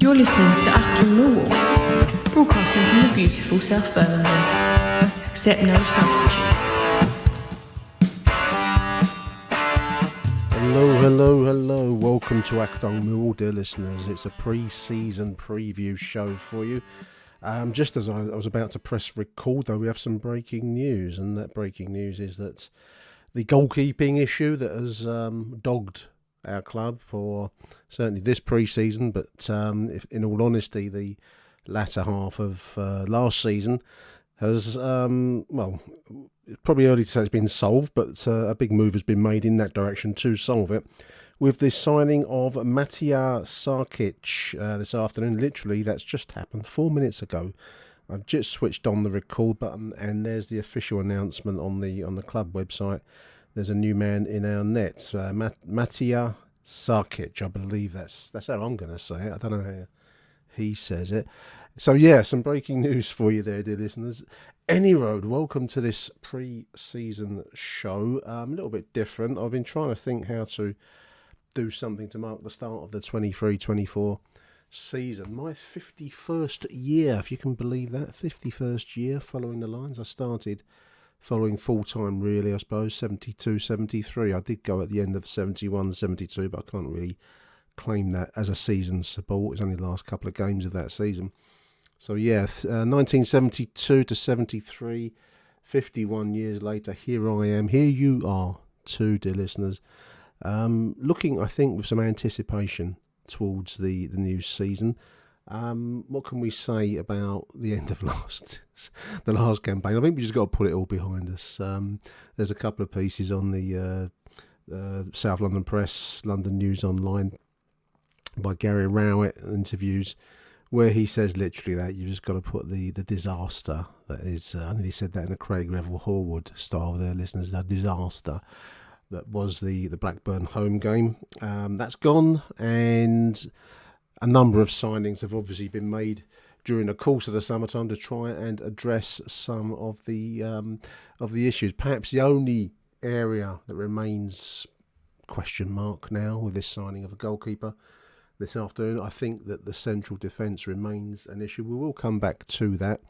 You're listening to Achtung Millwall, broadcasting from the beautiful South Birmingham. Accept no substitute. Hello. Welcome to Achtung Millwall, dear listeners. It's a pre-season preview show for you. Just as I was about to press record, though, we have some breaking news, and that breaking news is that the goalkeeping issue that has dogged our club for certainly this pre-season, but if, in all honesty, the latter half of last season has, it's probably early to say it's been solved, but a big move has been made in that direction to solve it, with the signing of Matija Sarkic this afternoon. Literally, that's just happened 4 minutes ago. I've just switched on the record button, and there's the official announcement on the club website. There's a new man in our nets, Matija Sarkic. I believe that's how I'm going to say it. I don't know how he says it. So yeah, some breaking news for you there, dear listeners. Any road, welcome to this pre-season show. A little bit different. I've been trying to think how to do something to mark the start of the 23-24 season. My 51st year, if you can believe that, 51st year following the lines. I started following full-time, really, I suppose, 72, 73. I did go at the end of 71, 72, but I can't really claim that as a season support. It's only the last couple of games of that season. So yeah, 1972 to 73, 51 years later, here I am. Here you are too, dear listeners. Looking, I think, with some anticipation towards the new season. What can we say about the end of the last campaign? I think we just got to put it all behind us. There's a couple of pieces on the South London Press, London News Online by Gary Rowett, interviews where he says literally that you just got to put the disaster that is. I think he said that in a Craig Revel Horwood style there, listeners. The disaster that was the Blackburn home game. That's gone, and a number of signings have obviously been made during the course of the summertime to try and address some of the issues. Perhaps the only area that remains question mark now with this signing of a goalkeeper this afternoon, I think that the central defence remains an issue. We will come back to that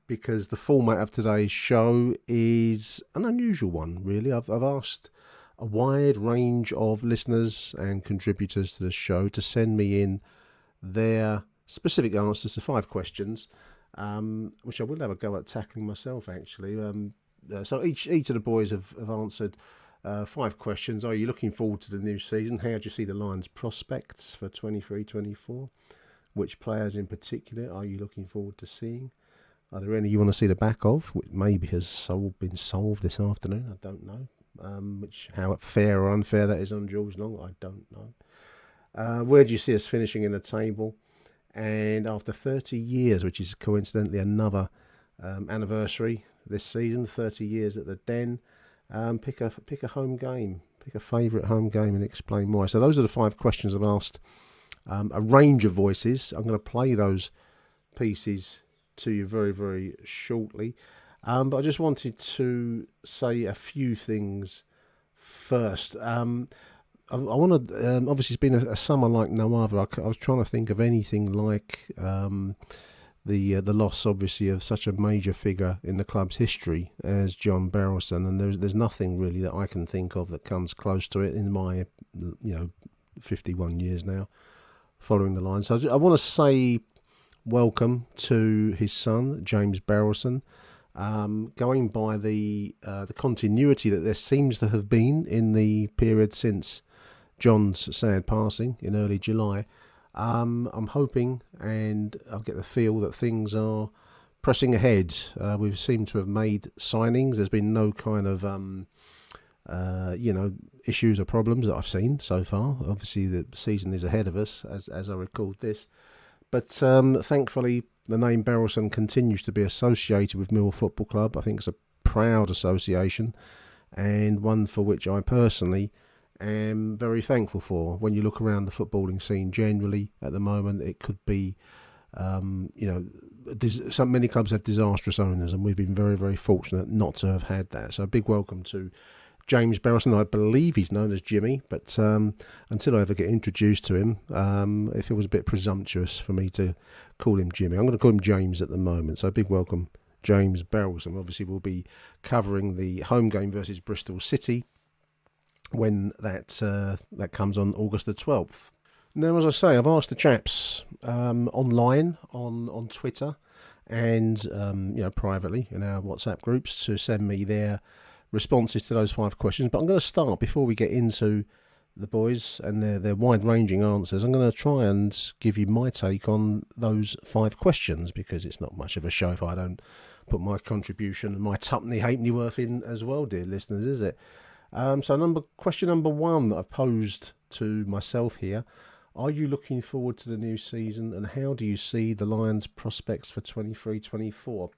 because the format of today's show is an unusual one, really. I've asked a wide range of listeners and contributors to the show to send me in their specific answers to 5 questions, which I will have a go at tackling myself, actually. So each of the boys have answered 5 questions. Are you looking forward to the new season? How do you see the Lions' prospects for 23-24? Which players in particular are you looking forward to seeing? Are there any you want to see the back of, which maybe has been solved this afternoon? I don't know. How fair or unfair that is on George Long, I don't know. Where do you see us finishing in the table? And after 30 years, which is coincidentally another anniversary this season, 30 years at the Den, pick a home game, pick a favourite home game and explain why. So those are the 5 questions I've asked a range of voices. I'm going to play those pieces to you very, very shortly. But I just wanted to say a few things first. I want to, obviously it's been a summer like no other. I was trying to think of anything like the loss, obviously, of such a major figure in the club's history as John Barrelson, and there's nothing really that I can think of that comes close to it in my 51 years now following the line. So I want to say welcome to his son, James Barrelson. Going by the continuity that there seems to have been in the period since John's sad passing in early July, I'm hoping, and I'll get the feel that things are pressing ahead. We seem to have made signings. There's been no kind of issues or problems that I've seen so far. Obviously the season is ahead of us as I record this, but thankfully the name Barrelson continues to be associated with Millwall Football Club. I think it's a proud association, and one for which I personally am very thankful for. When you look around the footballing scene generally at the moment, it could be, so many clubs have disastrous owners, and we've been very, very fortunate not to have had that. So a big welcome to James Berylson. I believe he's known as Jimmy, but until I ever get introduced to him, it feels a bit presumptuous for me to call him Jimmy. I'm going to call him James at the moment. So big welcome, James Berylson. Obviously, we'll be covering the home game versus Bristol City when that comes on August the 12th. Now, as I say, I've asked the chaps online on Twitter and privately in our WhatsApp groups to send me their responses to those 5 questions. But I'm going to start, before we get into the boys and their wide-ranging answers, I'm going to try and give you my take on those 5 questions, because it's not much of a show if I don't put my contribution and my tuppenny halfpenny worth in as well, dear listeners, is it? Question number 1 that I've posed to myself here: are you looking forward to the new season, and how do you see the Lions' prospects for 23-24?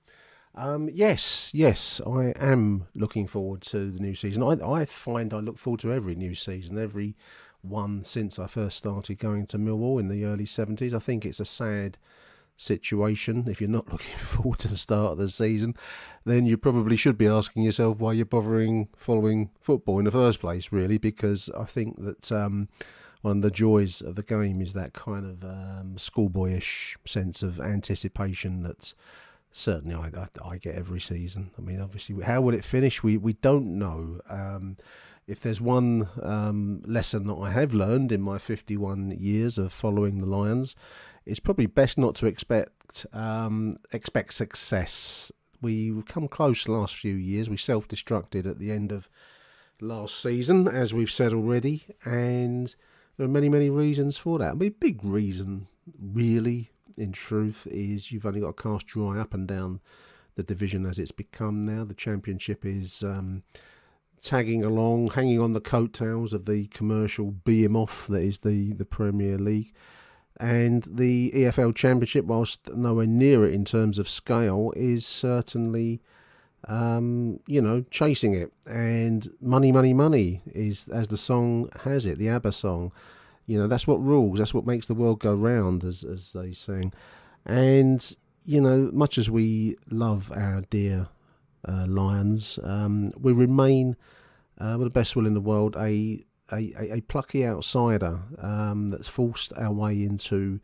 Yes, I am looking forward to the new season. I find I look forward to every new season, every one since I first started going to Millwall in the early 70s. I think it's a sad situation. If you're not looking forward to the start of the season, then you probably should be asking yourself why you're bothering following football in the first place, really, because I think that one of the joys of the game is that kind of schoolboyish sense of anticipation that certainly I get every season. I mean, obviously, how will it finish? We don't know. If there's one lesson that I have learned in my 51 years of following the Lions, it's probably best not to expect success. We've come close the last few years. We self-destructed at the end of last season, as we've said already, and there are many, many reasons for that. I mean, big reason, really, in truth, is you've only got to cast your eye up and down the division as it's become now. The Championship is tagging along, hanging on the coattails of the commercial behemoth that is the Premier League. And the EFL Championship, whilst nowhere near it in terms of scale, is certainly chasing it. And money is, as the song has it, the ABBA song. That's what rules. That's what makes the world go round, as they sing. And, much as we love our dear Lions, we remain, with the best will in the world, a plucky outsider that's forced our way into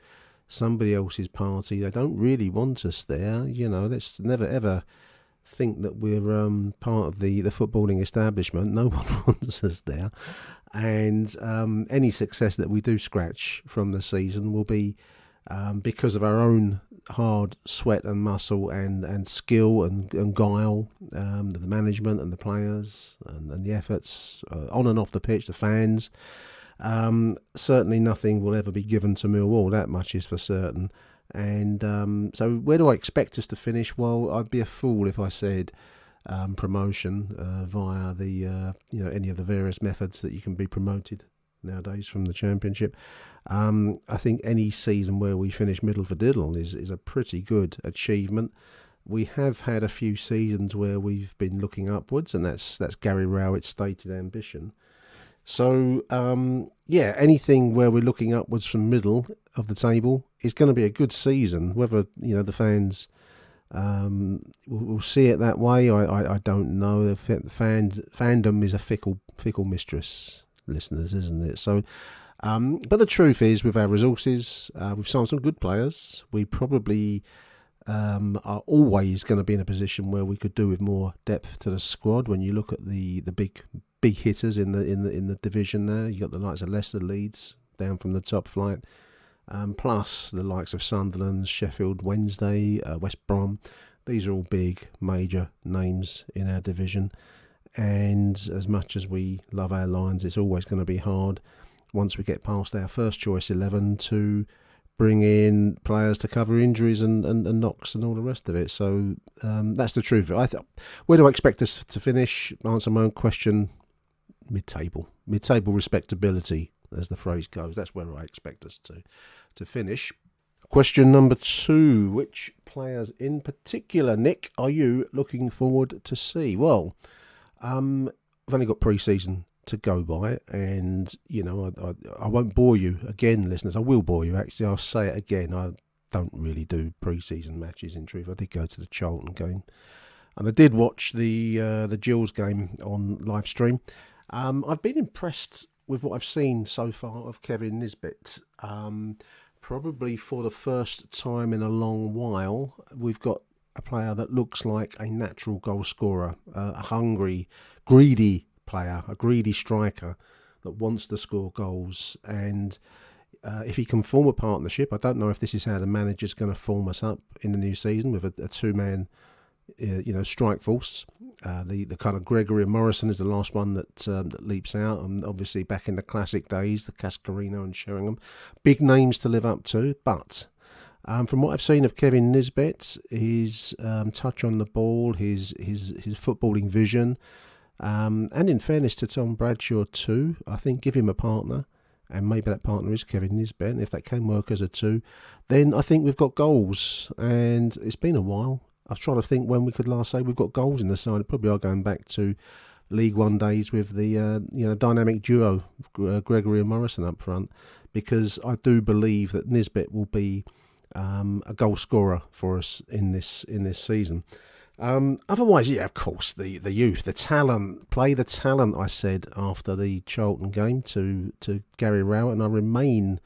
somebody else's party. They don't really want us there. Let's never ever think that we're part of the footballing establishment. No one wants us there. And any success that we do scratch from the season will be because of our own hard sweat and muscle and skill and guile, the management and the players and the efforts on and off the pitch, the fans. Certainly nothing will ever be given to Millwall, that much is for certain. And so where do I expect us to finish? Well, I'd be a fool if I said promotion via the any of the various methods that you can be promoted nowadays from the Championship. I think any season where we finish middle for diddle is a pretty good achievement. We have had a few seasons where we've been looking upwards, and that's Gary Rowett's stated ambition. So anything where we're looking upwards from middle of the table is going to be a good season. Whether the fans will see it that way, I don't know. The fandom is a fickle mistress, listeners, isn't it? So, but the truth is, with our resources, we've signed some good players. We probably are always going to be in a position where we could do with more depth to the squad. When you look at the big hitters in the division, there you got the likes of Leicester, Leeds down from the top flight, plus the likes of Sunderland, Sheffield Wednesday, West Brom. These are all big major names in our division, and as much as we love our Lions, it's always going to be hard once we get past our first choice 11 to bring in players to cover injuries and knocks and all the rest of it. So that's the truth. Where do I expect us to finish? Answer my own question: mid-table respectability, as the phrase goes. That's where I expect us to finish. Question number 2: which players in particular, Nick, are you looking forward to see? Well, I've only got pre-season to go by, and I won't bore you again, listeners. I will bore you, actually. I'll say it again. I don't really do pre-season matches, in truth. I did go to the Charlton game And I did watch the Gills game on live stream. I've been impressed with what I've seen so far of Kevin Nisbet. Probably for the first time in a long while, we've got a player that looks like a natural goal scorer, a hungry, greedy player, a greedy striker that wants to score goals. And if he can form a partnership, I don't know if this is how the manager's going to form us up in the new season with a two-man strike force. The kind of Gregory and Morrison is the last one that leaps out, and obviously back in the classic days, the Cascarino and Sheringham, big names to live up to. But from what I've seen of Kevin Nisbet, his touch on the ball, his footballing vision, and in fairness to Tom Bradshaw too, I think give him a partner, and maybe that partner is Kevin Nisbet. And if that can work as a two, then I think we've got goals. And it's been a while. I was trying to think when we could last say we've got goals in the side. Probably are going back to League One days with the dynamic duo Gregory and Morrison up front, because I do believe that Nisbet will be a goal scorer for us in this season. Otherwise, yeah, of course, the youth, the talent, play the talent. I said after the Charlton game to Gary Rowett, and I remain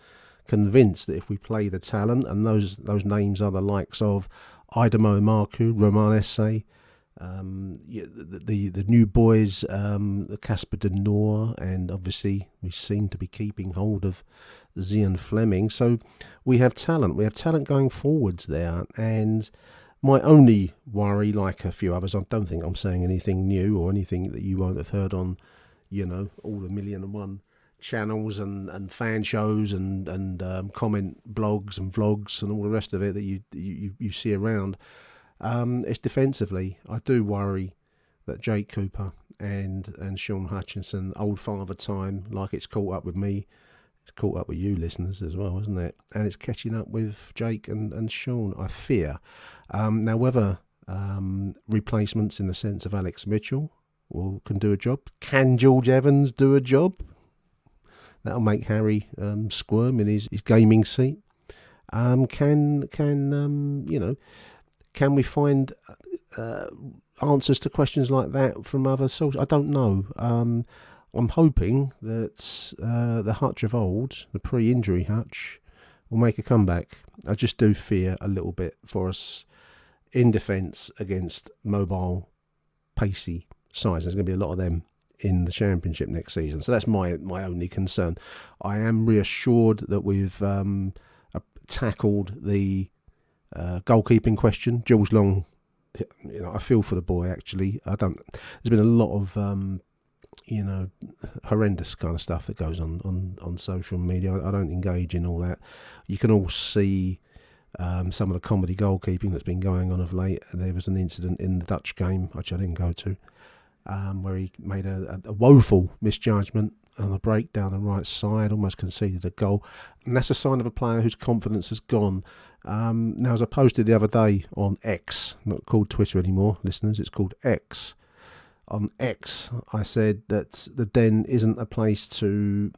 convinced that if we play the talent, and those names are the likes of Idemo Marku, Roman Esse, the new boys, the Casper de Noor, and obviously we seem to be keeping hold of Zian Fleming. So we have talent. We have talent going forwards there. And my only worry, like a few others, I don't think I'm saying anything new or anything that you won't have heard on, all the 1,000,001 channels and fan shows and comment blogs and vlogs and all the rest of it that you see around. It's defensively. I do worry that Jake Cooper and Sean Hutchinson, old father time, like it's caught up with me, it's caught up with you listeners as well, isn't it? And it's catching up with Jake and Sean, I fear. Now, whether replacements in the sense of Alex Mitchell can do a job, can George Evans do a job? That'll make Harry squirm in his gaming seat. Can we find answers to questions like that from other sources? I don't know. I'm hoping that the Hutch of old, the pre-injury Hutch, will make a comeback. I just do fear a little bit for us in defence against mobile, pacey sides. There's going to be a lot of them in the Championship next season. So that's my only concern. I am reassured that we've tackled the goalkeeping question. Jules Long, I feel for the boy actually. There's been a lot of horrendous kind of stuff that goes on social media. I don't engage in all that. You can all see some of the comedy goalkeeping that's been going on of late. There was an incident in the Dutch game, which I didn't go to, where he made a woeful misjudgment on a break down the right side, almost conceded a goal. And that's a sign of a player whose confidence has gone. Now, as I posted the other day on X, not called Twitter anymore, listeners, it's called X. On X, I said that the Den isn't a place to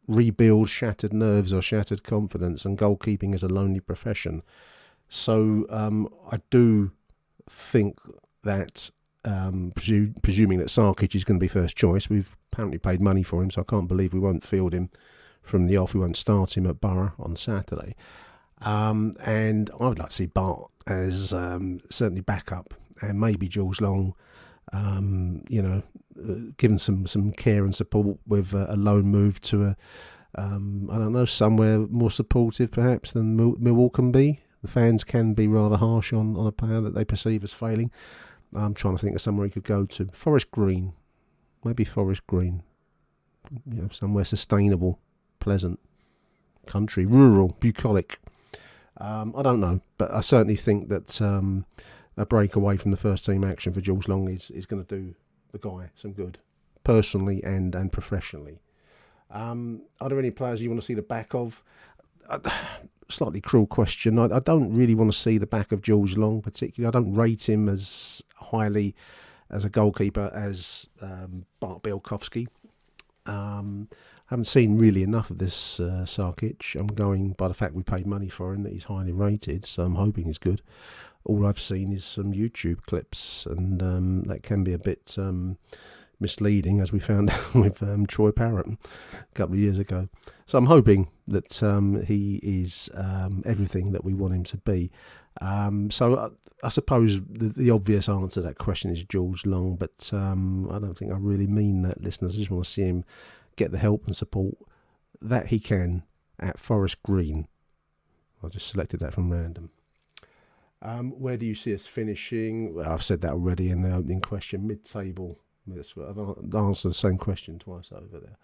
rebuild shattered nerves or shattered confidence, and goalkeeping is a lonely profession. So I do think that presuming that Sarkic is going to be first choice, we've apparently paid money for him, so I can't believe we won't field him from the off. We won't start him at Borough on Saturday. And I would like to see Bart as certainly backup, and maybe Jules Long, given some care and support with a loan move to somewhere more supportive perhaps than Millwall can be. The fans can be rather harsh on a player that they perceive as failing. I'm trying to think of somewhere he could go to. Forest Green. Maybe Forest Green. Somewhere sustainable, pleasant, country, rural, bucolic. I don't know, but I certainly think that a break away from the first team action for Jules Long is going to do the guy some good, personally and professionally. Are there any players you want to see the back of? Slightly cruel question. I don't really want to see the back of Jules Long particularly. I don't rate him as highly as a goalkeeper as Bart Bielkowski. Haven't seen really enough of this Sarkic. I'm going by the fact we paid money for him, that he's highly rated, so I'm hoping he's good. All I've seen is some YouTube clips, and that can be a bit misleading, as we found out with Troy Parrott a couple of years ago. So I'm hoping that he is everything that we want him to be. So I suppose the obvious answer to that question is George Long, but I don't think I really mean that, listeners. I just want to see him get the help and support that he can at Forest Green. I just selected that from random. Where do you see us finishing? Well, I've said that already in the opening question, mid-table. I've answered the same question twice over there.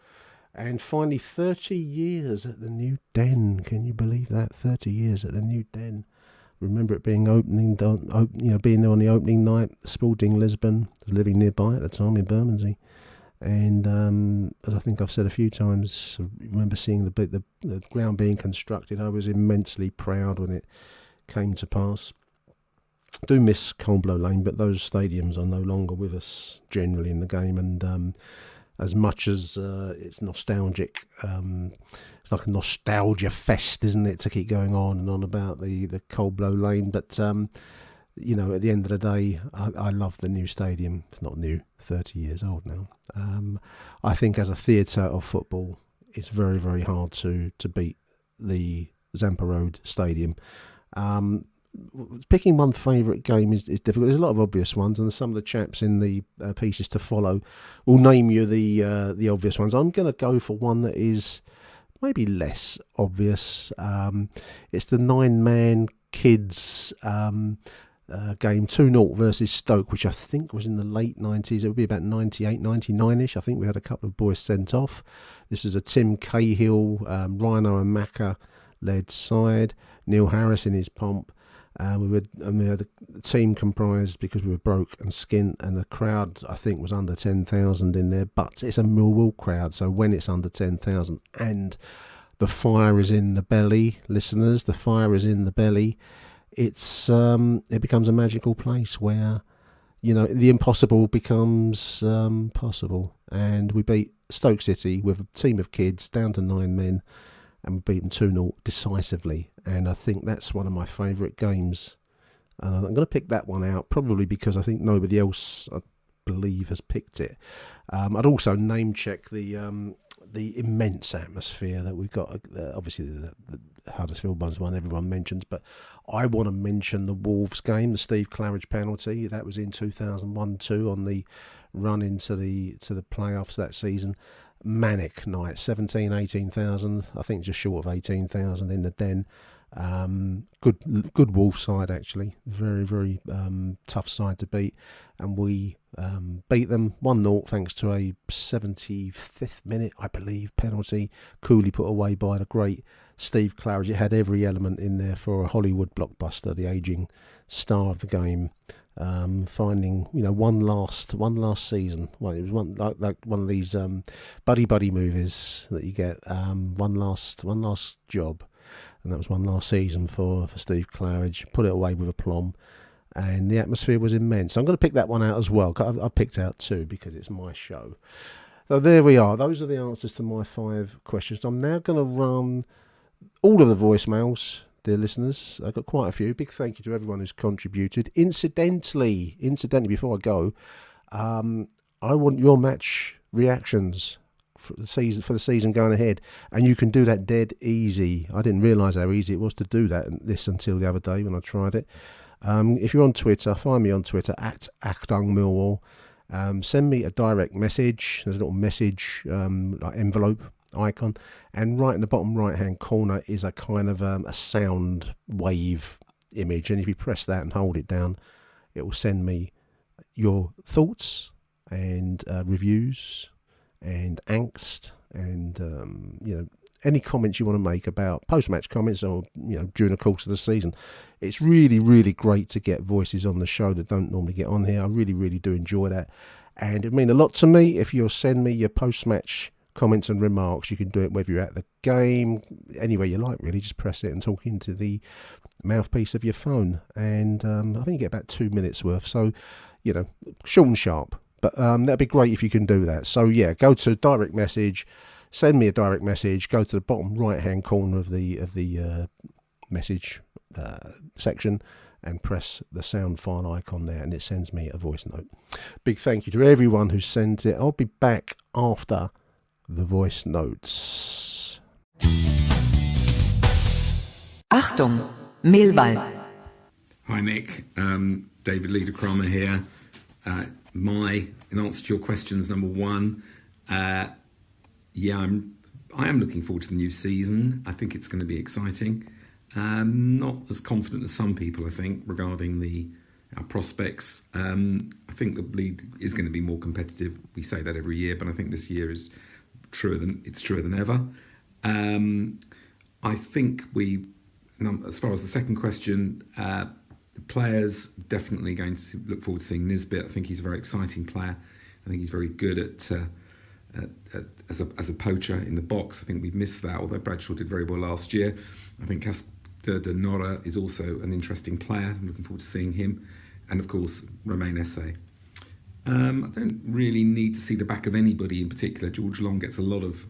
And finally, 30 years at the New Den. Can you believe that? 30 years at the New Den. Remember it being being there on the opening night. Spalding Lisbon, living nearby at the time in Bermondsey. And as I think I've said a few times, I remember seeing the ground being constructed. I was immensely proud when it came to pass. I do miss Coldblow Lane, but those stadiums are no longer with us generally in the game, and as much as it's nostalgic, it's like a nostalgia fest, isn't it, to keep going on and on about the Coldblow Lane, but at the end of the day, I love the new stadium. It's not new, 30 years old now. I think as a theatre of football, it's very, very hard to beat the Zampa Road Stadium. Picking one favourite game is difficult. There's a lot of obvious ones, and some of the chaps in the pieces to follow will name you the obvious ones. I'm going to go for one that is maybe less obvious. It's the 9-man kids game, 2-0 versus Stoke, which I think was in the late 90s. It would be about 98, 99-ish. I think we had a couple of boys sent off. This is a Tim Cahill, Rhino and Macca led side. Neil Harris in his pomp. We had a team comprised, because we were broke and skint, and the crowd I think was under 10,000 in there, but it's a Millwall crowd, so when it's under 10,000 and the fire is in the belly, listeners, the fire is in the belly, it becomes a magical place where the impossible becomes possible. And we beat Stoke City with a team of kids down to 9 men, and we beat them 2-0 decisively. And I think that's one of my favourite games. And I'm going to pick that one out, probably because I think nobody else, I believe, has picked it. I'd also name check the immense atmosphere that we've got. Obviously, the Huddersfield one's one everyone mentions, but I want to mention the Wolves game, the Steve Claridge penalty. That was in 2001-2 on the run into the playoffs that season. Manic night, 18,000, I think just short of 18,000 in the Den. Good Wolves side, actually, very, very tough side to beat, and we beat them 1-0 thanks to a 75th minute, I believe, penalty, coolly put away by the great Steve Claridge. It had every element in there for a Hollywood blockbuster, the ageing star of the game. Finding one last season. Well, it was one like one of these buddy movies that you get. One last job, and that was one last season for Steve Claridge. Put it away with aplomb, and the atmosphere was immense. So I'm going to pick that one out as well. I've picked out 2 because it's my show. So there we are. Those are the answers to my 5 questions. I'm now going to run all of the voicemails. Dear listeners, I've got quite a few. Big thank you to everyone who's contributed. Incidentally, before I go, I want your match reactions for the season going ahead, and you can do that dead easy. I didn't realise how easy it was to do this until the other day when I tried it. If you're on Twitter, find me on Twitter at AchtungMillwall. Send me a direct message. There's a little message like envelope icon, and right in the bottom right hand corner is a kind of a sound wave image, and if you press that and hold it down, it will send me your thoughts and reviews and angst and any comments you want to make about post-match comments or during the course of the season. It's really, really great to get voices on the show that don't normally get on here. I really, really do enjoy that, and it means a lot to me if you'll send me your post-match comments and remarks. You can do it whether you're at the game, anywhere you like, really. Just press it and talk into the mouthpiece of your phone, and I think you get about 2 minutes worth. So short and sharp. But that'd be great if you can do that. So yeah, go to direct message, send me a direct message, go to the bottom right hand corner of the message section and press the sound file icon there, and it sends me a voice note. Big thank you to everyone who sent it. I'll be back after the voice notes. Achtung, Millwall. Hi Nick, David Liederkramer here. In answer to your questions, number one, I am looking forward to the new season. I think it's going to be exciting. Not as confident as some people, I think, regarding our prospects. I think the league is going to be more competitive. We say that every year, but I think this year is truer than ever. I think as far as the second question, the players definitely going to look forward to seeing Nisbet. I think he's a very exciting player. I think he's very good as a poacher in the box. I think we've missed that, although Bradshaw did very well last year. I think de Nora is also an interesting player. I'm looking forward to seeing him. And of course, Romain Esse. I don't really need to see the back of anybody in particular. George Long gets a lot of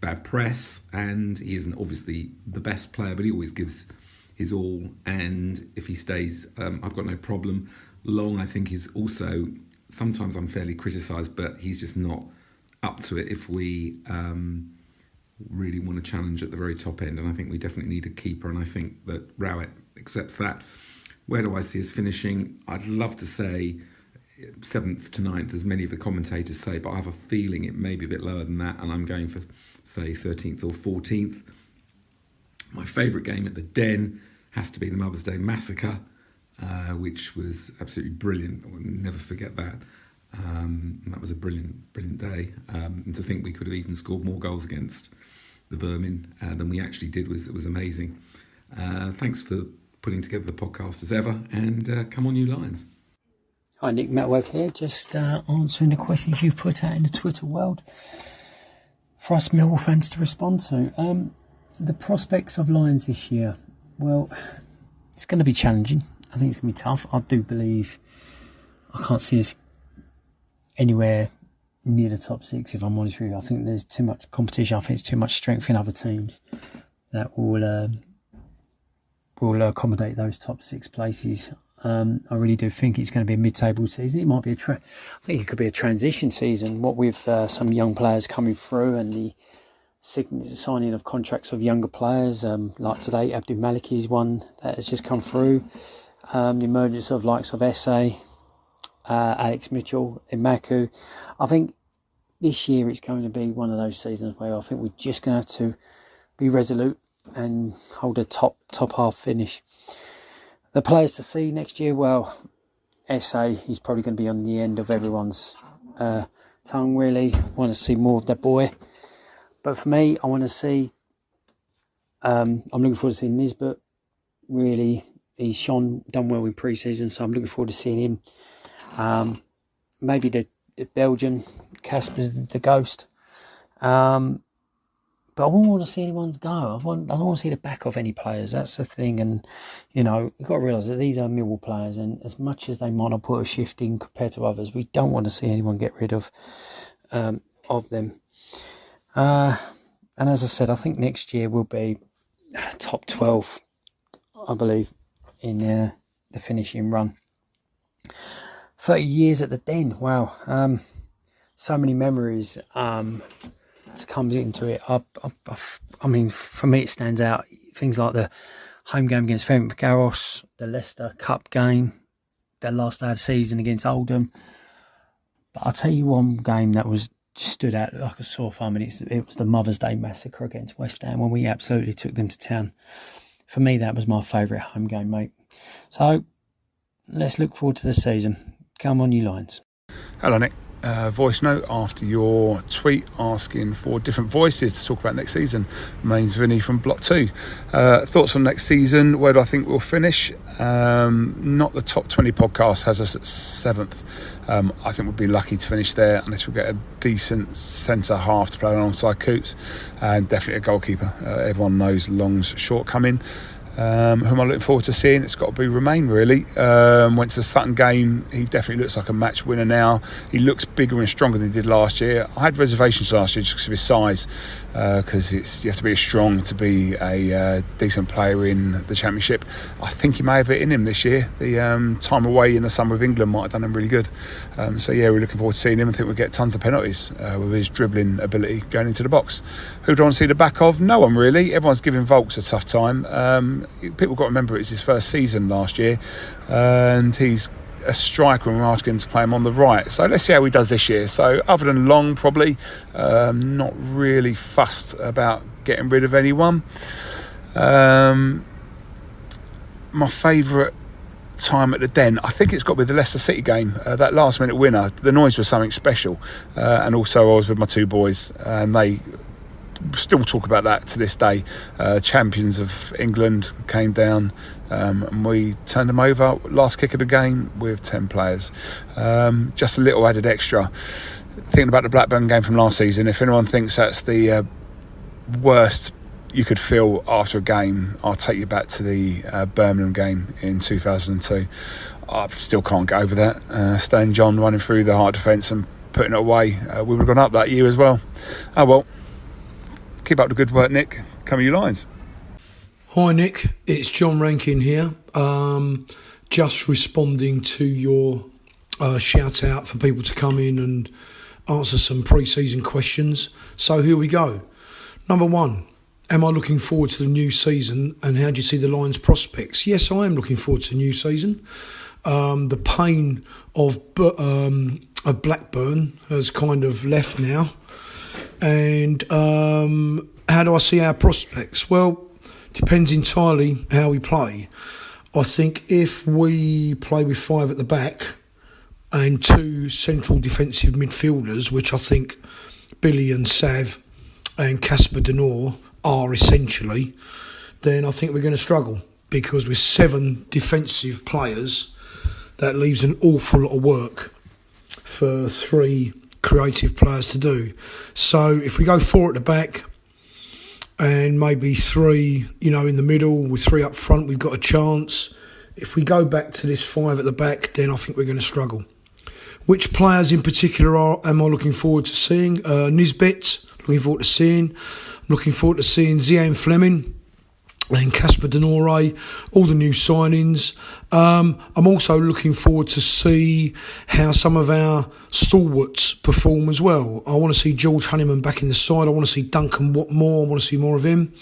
bad press, and he isn't obviously the best player, but he always gives his all. And if he stays, I've got no problem. Long, I think, is also sometimes unfairly criticised, but he's just not up to it if we really want to challenge at the very top end. And I think we definitely need a keeper, and I think that Rowett accepts that. Where do I see us finishing? I'd love to say 7th to 9th, as many of the commentators say, but I have a feeling it may be a bit lower than that, and I'm going for, say, 13th or 14th. My favourite game at the Den has to be the Mother's Day Massacre, which was absolutely brilliant. I will never forget that. And that was a brilliant day. And to think we could have even scored more goals against the Vermin than we actually did was amazing. Thanks for putting together the podcast as ever, and come on, you Lions. Hi, Nick, Matt Webb here, just answering the questions you put out in the Twitter world for us Millwall fans to respond to. The prospects of Lions this year, well, it's going to be challenging. I think it's going to be tough. I do believe I can't see us anywhere near the top 6, if I'm honest with you. I think there's too much competition. I think it's too much strength in other teams that will accommodate those top 6 places. I really do think it's going to be a mid-table season. It might be I think it could be a transition season. What with some young players coming through and the signing of contracts of younger players, like today, Abdul Maliki is one that has just come through. The emergence of likes of Esse, Alex Mitchell, Imaku. I think this year it's going to be one of those seasons where I think we're just going to have to be resolute and hold a top half finish. The players to see next year, well, Esse, he's probably going to be on the end of everyone's tongue, really. I want to see more of that boy. But for me, I want to see, I'm looking forward to seeing Nisbet. Really, he's done well in pre-season, so I'm looking forward to seeing him. Maybe the Belgian, Casper the Ghost. But I wouldn't want to see anyone go. I don't want to see the back of any players. That's the thing. And, you've got to realise that these are Millwall players, and as much as they might not put a shift in compared to others, we don't want to see anyone get rid of them. And as I said, I think next year will be top 12, I believe, in the finishing run. 30 years at the Den. Wow. So many memories to come into it. I mean, for me, it stands out. Things like the home game against Ferencváros, the Leicester Cup game, the last day of the season against Oldham. But I'll tell you one game that was just stood out like a sore thumb, and it was the Mother's Day Massacre against West Ham when we absolutely took them to town. For me, that was my favourite home game, mate. So let's look forward to the season. Come on, you Lions. Hello, Nick. Voice note after your tweet asking for different voices to talk about next season. My name's Vinny from Block 2. Thoughts on next season? Where do I think we'll finish? Not the top 20 podcast has us at 7th. I think we'll be lucky to finish there unless we get a decent centre half to play alongside Coops, and definitely a goalkeeper. Everyone knows Long's shortcoming. Who am I looking forward to seeing? It's got to be Romain, really. Went to the Sutton game. He definitely looks like a match winner now. He looks bigger and stronger than he did last year. I had reservations last year just because of his size, because you have to be strong to be a decent player in the Championship. I think he may have it in him this year. The time away in the summer of England might have done him really good. So yeah, we're looking forward to seeing him. I think we'll get tons of penalties with his dribbling ability going into the box. Who do I want to see the back of? No one really. Everyone's giving Volks a tough time. People got to remember it's his first season last year, and he's a striker and we're asking him to play him on the right. So let's see how he does this year. So other than Long, probably not really fussed about getting rid of anyone. My favourite time at the Den, I think it's got to be the Leicester City game. That last minute winner, the noise was something special, and also I was with my two boys and they still talk about that to this day. Champions of England came down, and we turned them over last kick of the game with 10 players. Just a little added extra. Thinking about the Blackburn game from last season, if anyone thinks that's the worst you could feel after a game, I'll take you back to the Birmingham game in 2002. I still can't get over that. Stan John running through the hard defence and putting it away. We would have gone up that year as well. Oh well. Keep up the good work, Nick. Come with your lines. Hi, Nick. It's John Rankin here. Just responding to your shout out for people to come in and answer some pre-season questions. So here we go. Number one, am I looking forward to the new season and how do you see the Lions' prospects? Yes, I am looking forward to the new season. The pain of Blackburn has kind of left now. And how do I see our prospects? Well, depends entirely how we play. I think if we play with 5 at the back and 2 central defensive midfielders, which I think Billy and Sav and Casper Denor are essentially, then I think we're going to struggle, because with 7 defensive players, that leaves an awful lot of work for 3 creative players to do. So if we go 4 at the back and maybe 3, in the middle with 3 up front, we've got a chance. If we go back to this 5 at the back, then I think we're going to struggle. Which players in particular am I looking forward to seeing? Nisbet, looking forward to seeing. I'm looking forward to seeing Zian Fleming and Casper Denore, all the new signings. I'm also looking forward to see how some of our stalwarts perform as well. I want to see George Honeyman back in the side. I want to see Duncan Watmore. I want to see more of him.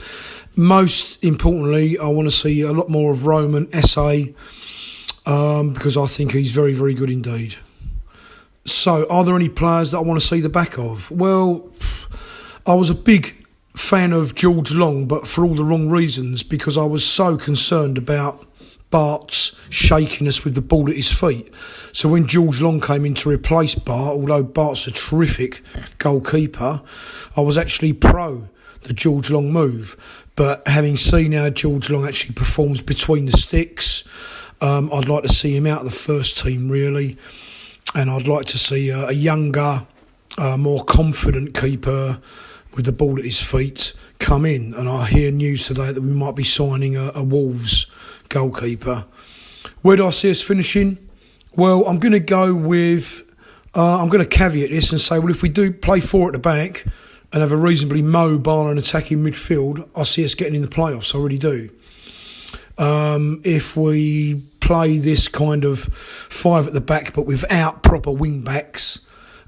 Most importantly, I want to see a lot more of Roman Essay, because I think he's very, very good indeed. So, are there any players that I want to see the back of? Well, I was a big fan of George Long, but for all the wrong reasons, because I was so concerned about Bart's shakiness with the ball at his feet. So when George Long came in to replace Bart, although Bart's a terrific goalkeeper, I was actually pro the George Long move. But having seen how George Long actually performs between the sticks, I'd like to see him out of the first team, really. And I'd like to see a younger, more confident keeper with the ball at his feet come in. And I hear news today that we might be signing a Wolves goalkeeper. Where do I see us finishing? Well, I'm going to go with, I'm going to caveat this and say, well, if we do play 4 at the back and have a reasonably mobile and attacking midfield, I see us getting in the playoffs. I really do. If we play this kind of 5 at the back but without proper wing backs,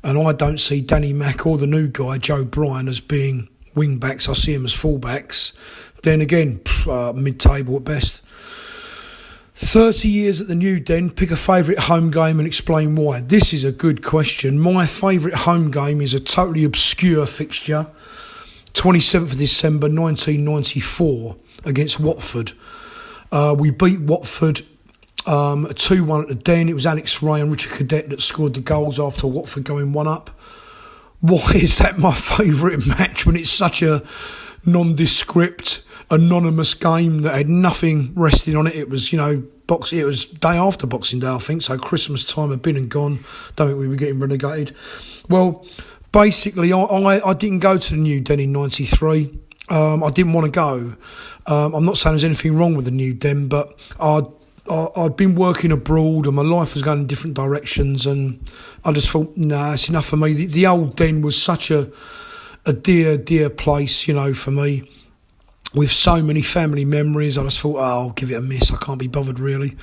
and I don't see Danny Mack or the new guy, Joe Bryan, as being wing backs, I see him as full backs, then again, mid-table at best. 30 years at the New Den, pick a favourite home game and explain why. This is a good question. My favourite home game is a totally obscure fixture, 27th of December 1994 against Watford. We beat Watford 2-1 at the Den. It was Alex Ray and Richard Cadet that scored the goals after Watford going 1 up. Why is that my favourite match when it's such a nondescript, anonymous game that had nothing resting on it? It was, it was day after Boxing Day, I think, so Christmas time had been and gone. Don't think we were getting relegated. Well, basically, I didn't go to the New Den in 93. I didn't want to go. I'm not saying there's anything wrong with the new den, but I'd been working abroad and my life was going in different directions, and I just thought, nah, it's enough for me. The old den was such a dear place, for me, with so many family memories. I just thought, I'll give it a miss. I can't be bothered, really.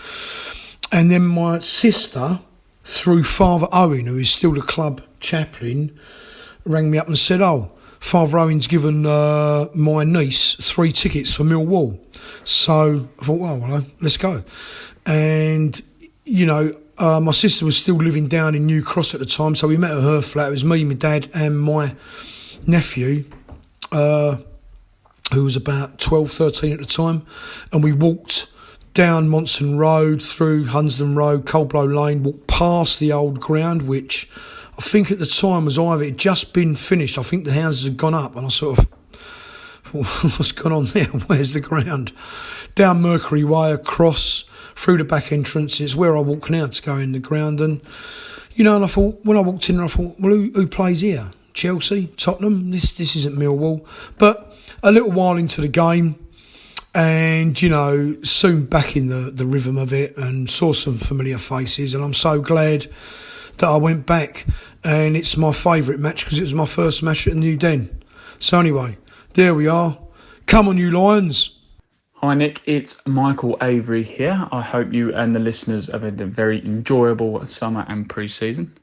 And then my sister, through Father Owen, who is still the club chaplain, rang me up and said, Father Owen's given my niece 3 tickets for Millwall. So I thought, well, let's go. And, my sister was still living down in New Cross at the time, so we met at her flat. It was me, my dad and my nephew, who was about 12, 13 at the time. And we walked down Monson Road, through Hunsdon Road, Coldblow Lane, walked past the old ground, which I think at the time was either it had just been finished. I think the houses had gone up, and I sort of thought, what's gone on there? Where's the ground? Down Mercury Way, across, through the back entrance. It's where I walked now to go in the ground. And, and I thought, when I walked in, I thought, well, who plays here? Chelsea? Tottenham? This isn't Millwall. But a little while into the game, and, soon back in the rhythm of it, and saw some familiar faces, and I'm so glad that I went back, and it's my favourite match because it was my first match at the new den. So anyway, there we are. Come on, you Lions. Hi Nick, it's Michael Avery here. I hope you and the listeners have had a very enjoyable summer and pre-season.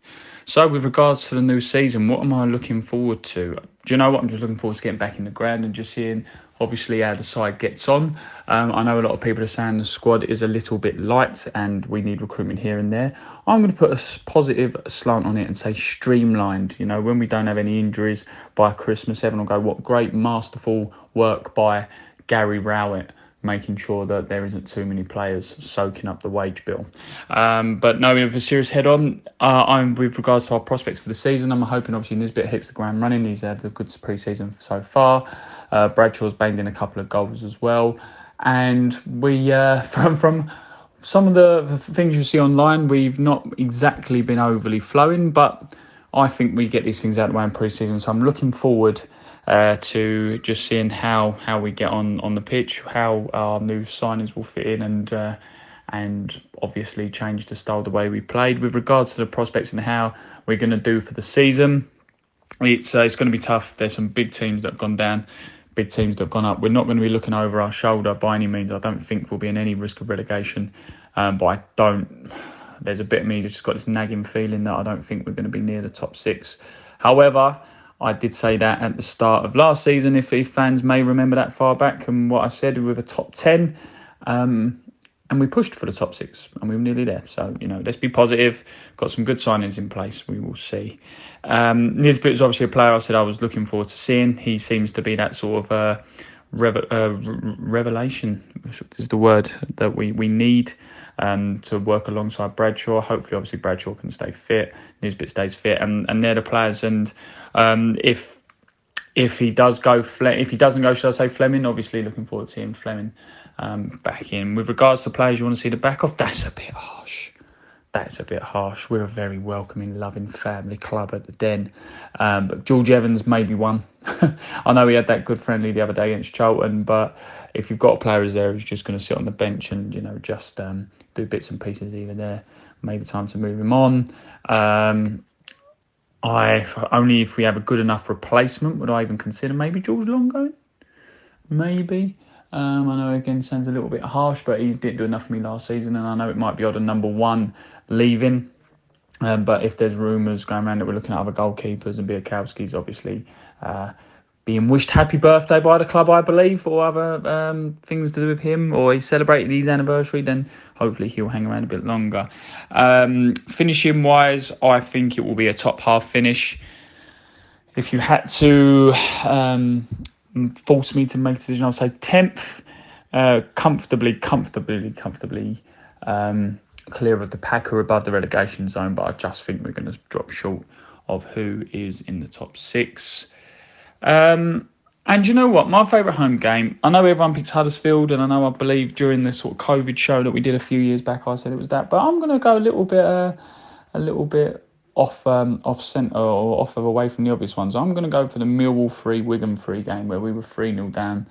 So with regards to the new season, what am I looking forward to? Do you know what? I'm just looking forward to getting back in the ground and just seeing obviously how the side gets on. I know a lot of people are saying the squad is a little bit light and we need recruitment here and there. I'm going to put a positive slant on it and say streamlined. When we don't have any injuries by Christmas, everyone will go, what great masterful work by Gary Rowett, making sure that there isn't too many players soaking up the wage bill. But no, we have a serious head on. I'm with regards to our prospects for the season. I'm hoping obviously Nisbet hits the ground running. He's had a good pre-season so far. Bradshaw's banged in a couple of goals as well. And we, from some of the things you see online, we've not exactly been overly flowing, but I think we get these things out of the way in pre-season. So I'm looking forward to just seeing how we get on the pitch, how our new signings will fit in, and obviously change the style the way we played. With regards to the prospects and how we're going to do for the season, it's going to be tough. There's some big teams that have gone down, big teams that have gone up. We're not going to be looking over our shoulder by any means. I don't think we'll be in any risk of relegation, but there's a bit of me that's just got this nagging feeling that I don't think we're going to be near the top 6. However, I did say that at the start of last season, if fans may remember that far back, and what I said with a top 10, and we pushed for the top 6, and we were nearly there. So, let's be positive. Got some good signings in place. We will see. Nisbet is obviously a player I said I was looking forward to seeing. He seems to be that sort of revelation, is the word that we need to work alongside Bradshaw. Hopefully, obviously, Bradshaw can stay fit. Nisbet stays fit, and they're the players. And if he does go, if he doesn't go, should I say Fleming? Obviously, looking forward to seeing Fleming back in. With regards to players you want to see the back of, that's a bit harsh. We're a very welcoming, loving family club at the Den. But George Evans may be one. I know he had that good friendly the other day against Charlton, but if you've got a player who's there who's just going to sit on the bench and, just do bits and pieces either there, maybe time to move him on. Only if we have a good enough replacement would I even consider maybe George Long going. Maybe. I know, again, sounds a little bit harsh, but he didn't do enough for me last season, and I know it might be odd a number 1 leaving. But if there's rumours going around that we're looking at other goalkeepers, and Biakowski's obviously being wished happy birthday by the club, I believe, or other things to do with him, or he's celebrating his anniversary, then hopefully he'll hang around a bit longer. Finishing wise, I think it will be a top half finish. If you had to force me to make a decision, I'll say 10th, comfortably clear of the pack or above the relegation zone, but I just think we're going to drop short of who is in the top 6. And you know what? My favourite home game, I know everyone picks Huddersfield, and I believe during the sort of COVID show that we did a few years back, I said it was that, but I'm going to go a little bit off centre or off of away from the obvious ones. I'm going to go for the Millwall 3, Wigan 3 game where we were 3-0 down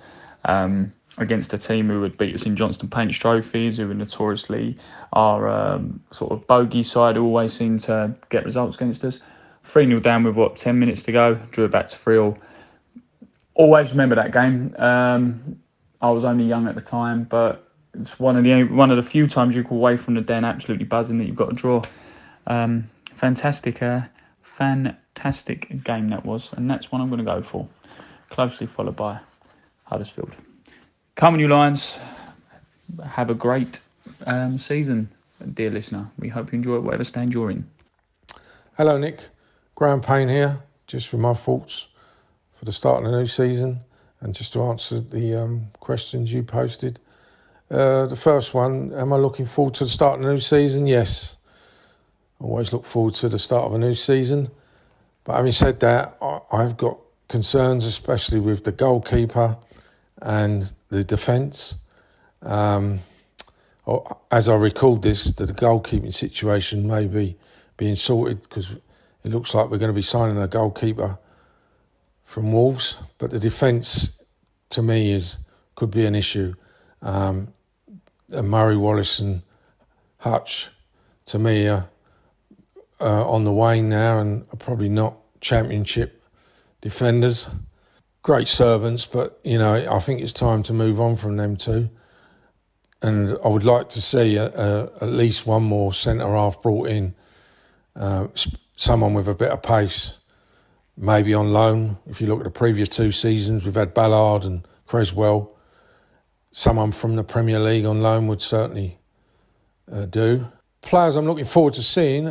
against a team who would beat us in Johnston Paints trophies, who were notoriously our sort of bogey side, who always seem to get results against us. 3-0 down with 10 minutes to go, drew it back to 3-3. Always remember that game. I was only young at the time, but it's one of the few times you go away from the den absolutely buzzing that you've got a draw. Fantastic game that was, and that's one I'm going to go for. Closely followed by Huddersfield. Come on, you Lions. Have a great season, dear listener. We hope you enjoy it, whatever stand you're in. Hello, Nick. Graham Payne here, just with my thoughts for the start of the new season, and just to answer the questions you posted. The first one, am I looking forward to the start of the new season? Yes. Always look forward to the start of a new season. But having said that, I've got concerns, especially with the goalkeeper and the defence. As I record this, the goalkeeping situation may be being sorted because it looks like we're going to be signing a goalkeeper from Wolves. But the defence, to me, could be an issue. Murray, Wallace and Hutch, to me, are on the wane now and are probably not championship defenders. Great servants, but, I think it's time to move on from them two. And I would like to see at least one more centre-half brought in, someone with a bit of pace, maybe on loan. If you look at the previous 2 seasons, we've had Ballard and Creswell. Someone from the Premier League on loan would certainly do. Players I'm looking forward to seeing,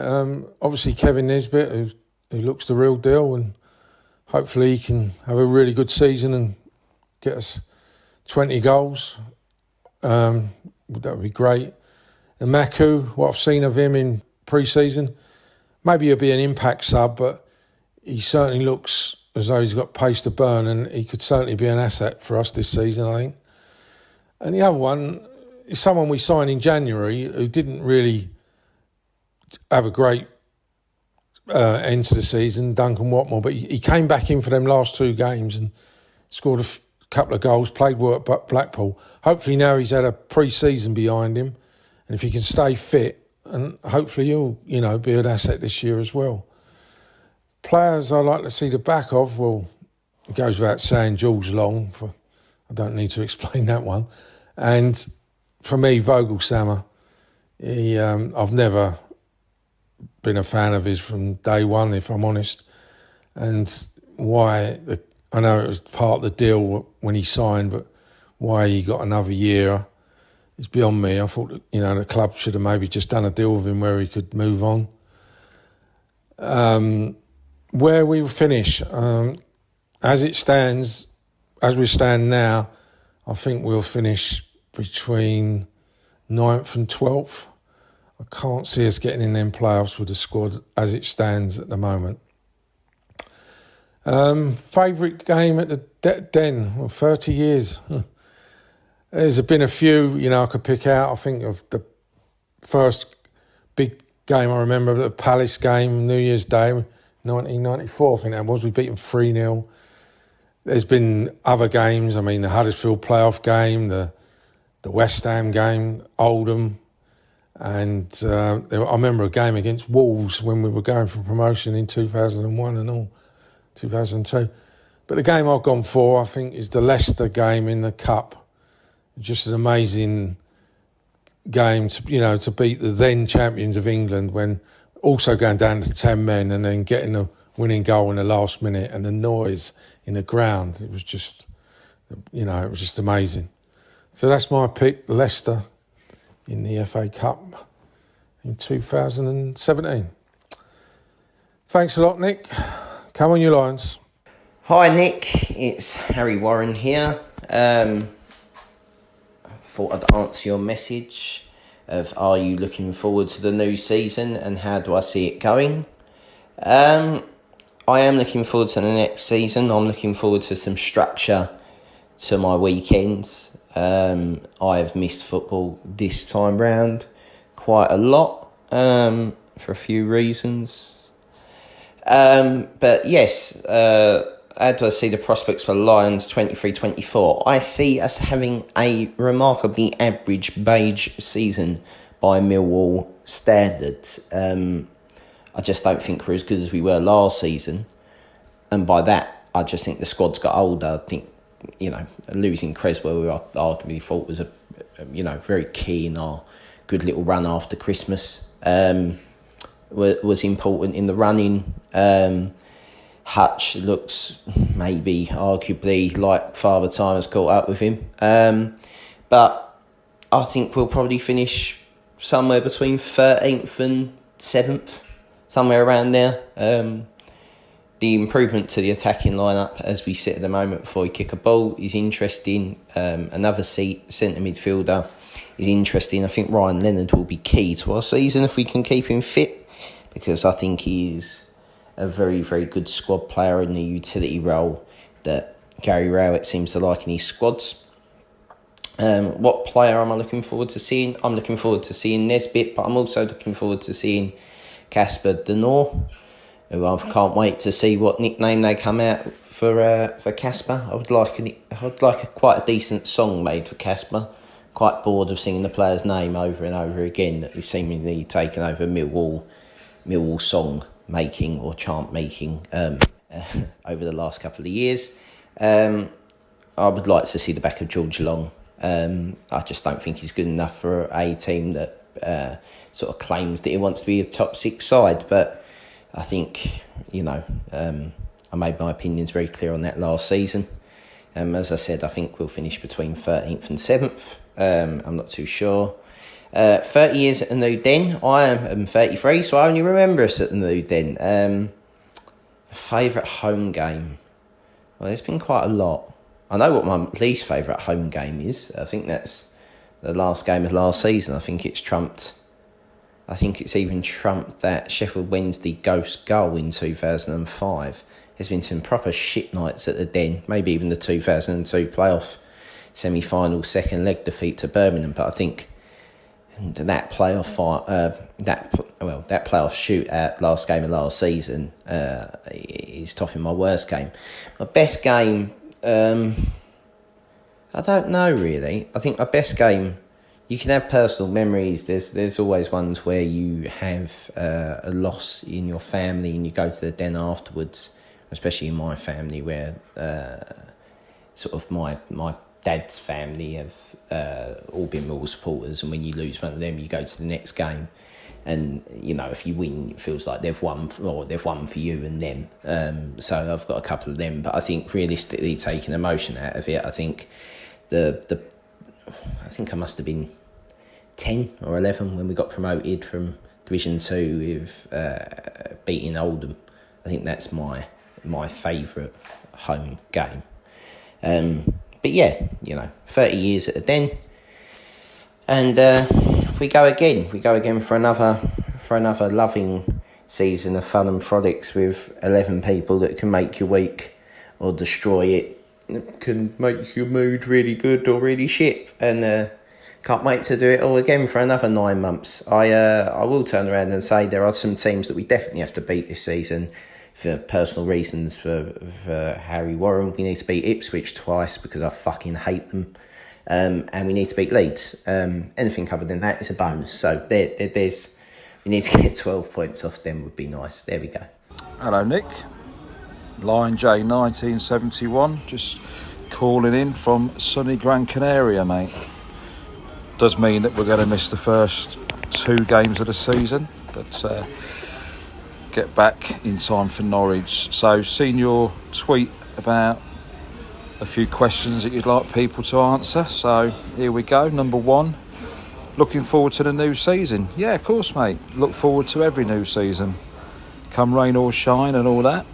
obviously Kevin Nisbet, who looks the real deal, and hopefully he can have a really good season and get us 20 goals. That would be great. And Maku, what I've seen of him in pre-season, maybe he'll be an impact sub, but he certainly looks as though he's got pace to burn, and he could certainly be an asset for us this season, I think. And the other one is someone we signed in January who didn't really have a great end to the season, Duncan Watmore, but he came back in for them last 2 games and scored a couple of goals, played well at Blackpool. Hopefully now he's had a pre-season behind him, and if he can stay fit, and hopefully he'll, be an asset this year as well. Players I like to see the back of, well, it goes without saying, George Long, I don't need to explain that one. And for me, Vogelsammer, I've never been a fan of his from day one, if I'm honest. And I know it was part of the deal when he signed, but why he got another year is beyond me. I thought, the club should have maybe just done a deal with him where he could move on. Where we will finish, as we stand now, I think we'll finish between 9th and 12th. I can't see us getting in them playoffs with the squad as it stands at the moment. Favourite game at the Den? Well, 30 years. There's been a few, I could pick out. I think of the first big game I remember, the Palace game, New Year's Day, 1994, I think that was. We beat them 3-0. There's been other games. I mean, the Huddersfield playoff game, the West Ham game, Oldham. And I remember a game against Wolves when we were going for promotion in 2001 and all, 2002. But the game I've gone for, I think, is the Leicester game in the Cup. Just an amazing game to beat the then champions of England, when also going down to 10 men and then getting a winning goal in the last minute, and the noise in the ground. It was just, amazing. So that's my pick, Leicester, in the FA Cup in 2017. Thanks a lot, Nick. Come on, you Lions. Hi, Nick. It's Harry Warren here. I thought I'd answer your message of, are you looking forward to the new season and how do I see it going? I am looking forward to the next season. I'm looking forward to some structure to my weekends. I've missed football this time round quite a lot for a few reasons. But yes, how do I see the prospects for Lions 23-24? I see us having a remarkably average beige season by Millwall standards. I just don't think we're as good as we were last season. And by that, I just think the squad's got older. I think, losing Creswell, who I arguably thought was very key in our good little run after Christmas, was important in the running. Hutch looks maybe arguably like Father Time has caught up with him. But I think we'll probably finish somewhere between 13th and 7th, somewhere around there. The improvement to the attacking lineup as we sit at the moment before we kick a ball is interesting. Another centre midfielder is interesting. I think Ryan Leonard will be key to our season if we can keep him fit, because I think he's a very, very good squad player in the utility role that Gary Rowett seems to like in his squads. What player am I looking forward to seeing? I'm looking forward to seeing Nesbitt, but I'm also looking forward to seeing Casper Denor, who I can't wait to see what nickname they come out for Casper. I would like quite a decent song made for Casper. Quite bored of singing the player's name over and over again. That is seemingly taken over Millwall song making or chant making over the last couple of years. I would like to see the back of George Long. I just don't think he's good enough for a team that sort of claims that it wants to be a top 6 side. But I think, I made my opinions very clear on that last season. As I said, I think we'll finish between 13th and 7th. I'm not too sure. 30 years at the New Den. I am 33, so I only remember us at the New Den. Favourite home game? Well, there's been quite a lot. I know what my least favourite home game is. I think that's the last game of last season. I think it's even trumped that Sheffield Wednesday ghost goal in 2005. There's been some proper shit nights at the Den. Maybe even the 2002 playoff semi-final second leg defeat to Birmingham. But I think that playoff that playoff shootout last game of last season is topping my worst game. My best game, I don't know really. I think my best game, you can have personal memories. There's always ones where you have a loss in your family and you go to the Den afterwards, especially in my family where sort of my dad's family have all been Millwall supporters, and when you lose one of them, you go to the next game, and if you win, it feels like they've won for you and them. So I've got a couple of them, but I think realistically, taking emotion out of it, I think I think I must have been 10 or 11 when we got promoted from Division 2 with beating Oldham. I think that's my favourite home game. But yeah, 30 years at the Den, and we go again. We go again for another loving season of fun and frolics with 11 people that can make your week or destroy it. It can make your mood really good or really shit, and can't wait to do it all again for another 9 months. I will turn around and say there are some teams that we definitely have to beat this season. For personal reasons, for Harry Warren, we need to beat Ipswich twice because I fucking hate them, and we need to beat Leeds. Anything other than that is a bonus. So there's we need to get 12 points off them would be nice. There we go. Hello, Nick. Lion J 1971, just calling in from sunny Gran Canaria, mate. Does mean that we're going to miss the first 2 games of the season, but get back in time for Norwich. So, seen your tweet about a few questions that you'd like people to answer. So, here we go. Number 1, looking forward to the new season. Yeah, of course, mate. Look forward to every new season. Come rain or shine and all that.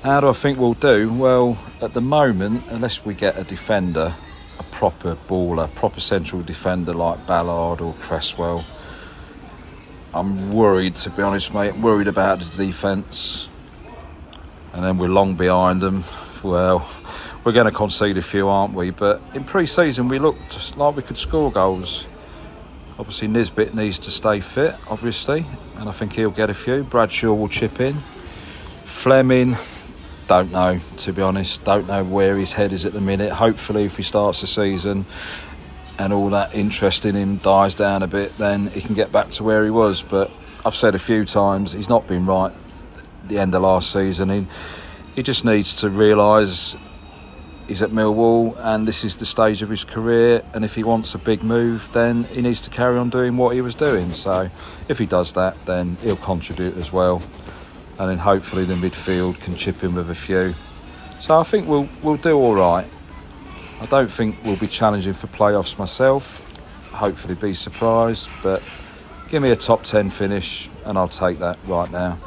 How do I think we'll do? Well, at the moment, unless we get a defender, a proper baller, proper central defender like Ballard or Cresswell, I'm worried, to be honest, mate. Worried about the defence. And then we're long behind them. Well, we're going to concede a few, aren't we? But in pre-season, we looked like we could score goals. Obviously, Nisbet needs to stay fit, obviously. And I think he'll get a few. Bradshaw will chip in. Fleming, don't know, to be honest. Don't know where his head is at the minute. Hopefully, if he starts the season and all that interest in him dies down a bit, then he can get back to where he was. But I've said a few times, he's not been right at the end of last season. He just needs to realise he's at Millwall and this is the stage of his career, and if he wants a big move, then he needs to carry on doing what he was doing. So if he does that, then he'll contribute as well, and then hopefully the midfield can chip in with a few. So I think we'll do all right. I don't think we'll be challenging for playoffs myself. Hopefully be surprised, but give me a top 10 finish and I'll take that right now.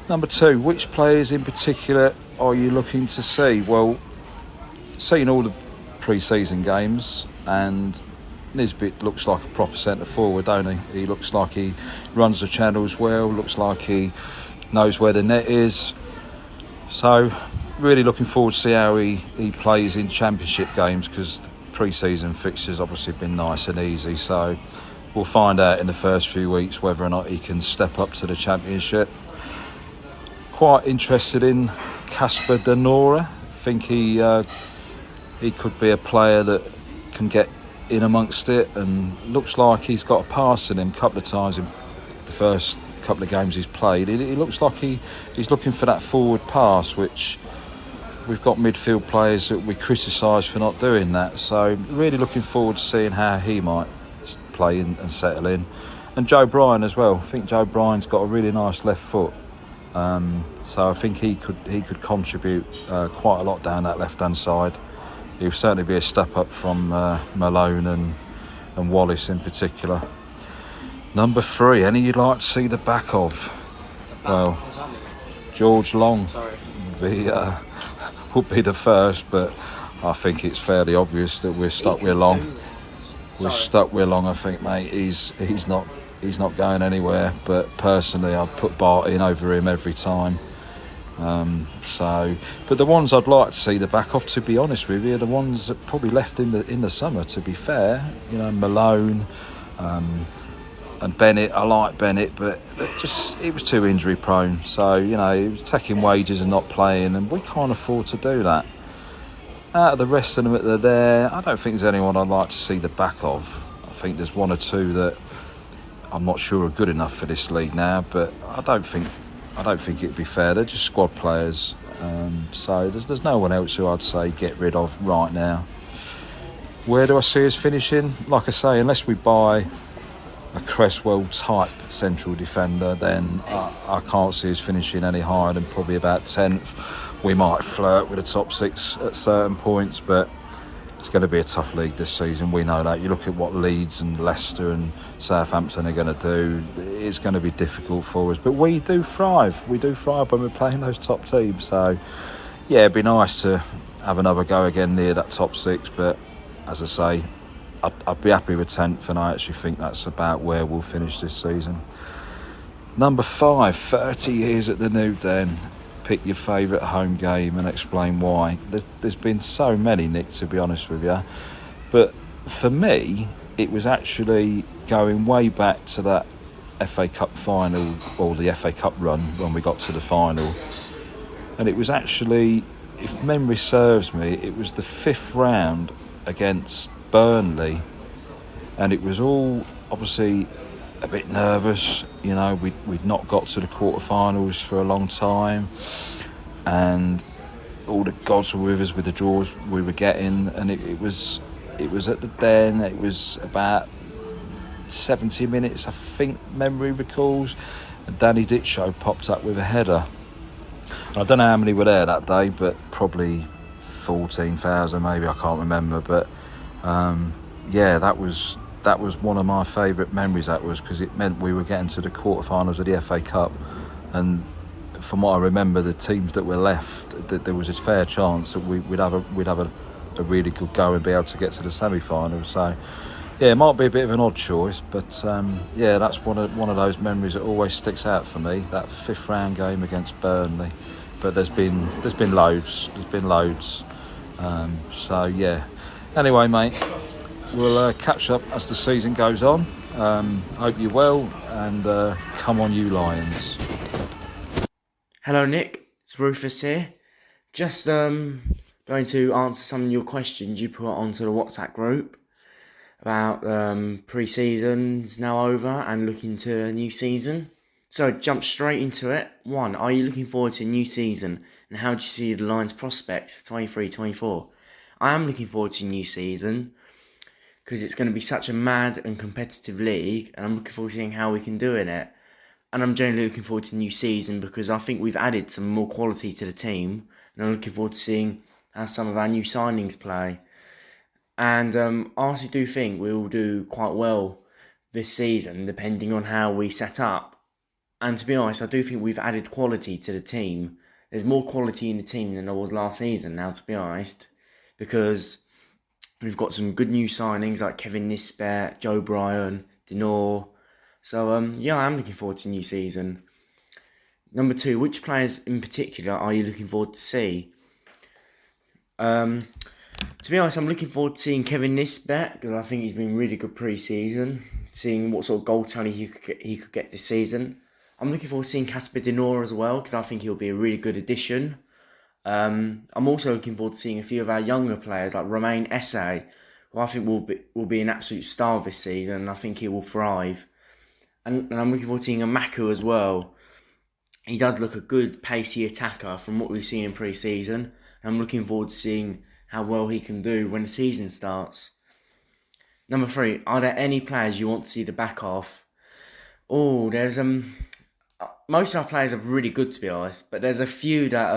Number 2, which players in particular are you looking to see? Well, seeing all the pre-season games, and Nisbet looks like a proper centre forward, don't he? He looks like he runs the channels well, looks like he knows where the net is. So really looking forward to see how he plays in championship games, because pre-season fixtures obviously been nice and easy, so we'll find out in the first few weeks whether or not he can step up to the championship. Quite interested in Casper De Nora. I think he could be a player that can get in amongst it, and looks like he's got a pass in him a couple of times in the first couple of games he's played. He looks like he's looking for that forward pass, which we've got midfield players that we criticise for not doing that. So really looking forward to seeing how he might play and settle in. And Joe Bryan as well. I think Joe Bryan's got a really nice left foot. So I think he could contribute quite a lot down that left-hand side. He'll certainly be a step up from Malone and Wallace in particular. Number 3, any you'd like to see the back of? Well, George Long would be the first, but I think it's fairly obvious that we're stuck with Long. We're stuck with Long, I think, mate. He's not going anywhere, but personally I'd put Bart in over him every time. But the ones I'd like to see the back of, to be honest with you, are the ones that probably left in the summer, to be fair. You know, Malone and Bennett. I like Bennett, but he was too injury prone. So, you know, he was taking wages and not playing, and we can't afford to do that. Out of the rest of them that are there, I don't think there's anyone I'd like to see the back of. I think there's one or two that I'm not sure are good enough for this league now, but I don't think it'd be fair. They're just squad players, so there's no one else who I'd say get rid of right now. Where do I see us finishing? Like I say, unless we buy a Cresswell type central defender, then I can't see us finishing any higher than probably about 10th. We might flirt with the top 6 at certain points, but it's going to be a tough league this season. We know that. You look at what Leeds and Leicester and Southampton are going to do. It's going to be difficult for us, but we do thrive. We do thrive when we're playing those top teams. So, yeah, it'd be nice to have another go again near that top 6. But as I say, I'd be happy with 10th, and I actually think that's about where we'll finish this season. Number 5, 30 years at the New Den. Pick your favourite home game and explain why. There's been so many, Nick, to be honest with you. But for me, it was actually going way back to that FA Cup final, or the FA Cup run when we got to the final. And it was actually, if memory serves me, it was the 5th round against Burnley. And it was all obviously a bit nervous. You know, we'd not got to the quarterfinals for a long time, and all the gods were with us with the draws we were getting, and it was at the Den. It was about 70 minutes, I think memory recalls, and Danny Ditcho popped up with a header. And I don't know how many were there that day, but probably 14,000 maybe, I can't remember. But yeah, that was one of my favourite memories, that was, because it meant we were getting to the quarterfinals of the FA Cup, and from what I remember, the teams that were left, that there was a fair chance that we'd have a really good go and be able to get to the semi-finals. So yeah, it might be a bit of an odd choice, but yeah, that's one of those memories that always sticks out for me, that 5th round game against Burnley. But there's been loads. So yeah. Anyway, mate, we'll catch up as the season goes on. Hope you're well, and come on you Lions. Hello, Nick. It's Rufus here. Just going to answer some of your questions you put onto the WhatsApp group about pre-season's now over and looking to a new season. So jump straight into it. 1. Are you looking forward to a new season, and how do you see the Lions' prospects for 23-24? I am looking forward to a new season because it's going to be such a mad and competitive league, and I'm looking forward to seeing how we can do in it. And I'm generally looking forward to a new season because I think we've added some more quality to the team, and I'm looking forward to seeing how some of our new signings play. And I honestly do think we will do quite well this season, depending on how we set up. And to be honest, I do think we've added quality to the team. There's more quality in the team than there was last season now, to be honest, because we've got some good new signings like Kevin Nisbet, Joe Bryan, Denor. So, I am looking forward to a new season. Number 2, which players in particular are you looking forward to see? To be honest, I'm looking forward to seeing Kevin Nisbet because I think he's been really good pre-season, seeing what sort of goal tally he could get this season. I'm looking forward to seeing Casper Denor as well because I think he'll be a really good addition. I'm also looking forward to seeing a few of our younger players like Romain Esse, who I think will be an absolute star this season, and I think he will thrive. And I'm looking forward to seeing a Maku as well. He does look a good, pacey attacker from what we've seen in pre-season. And I'm looking forward to seeing how well he can do when the season starts. Number 3, are there any players you want to see the back of? Oh, there's most of our players are really good, to be honest. But there's a few that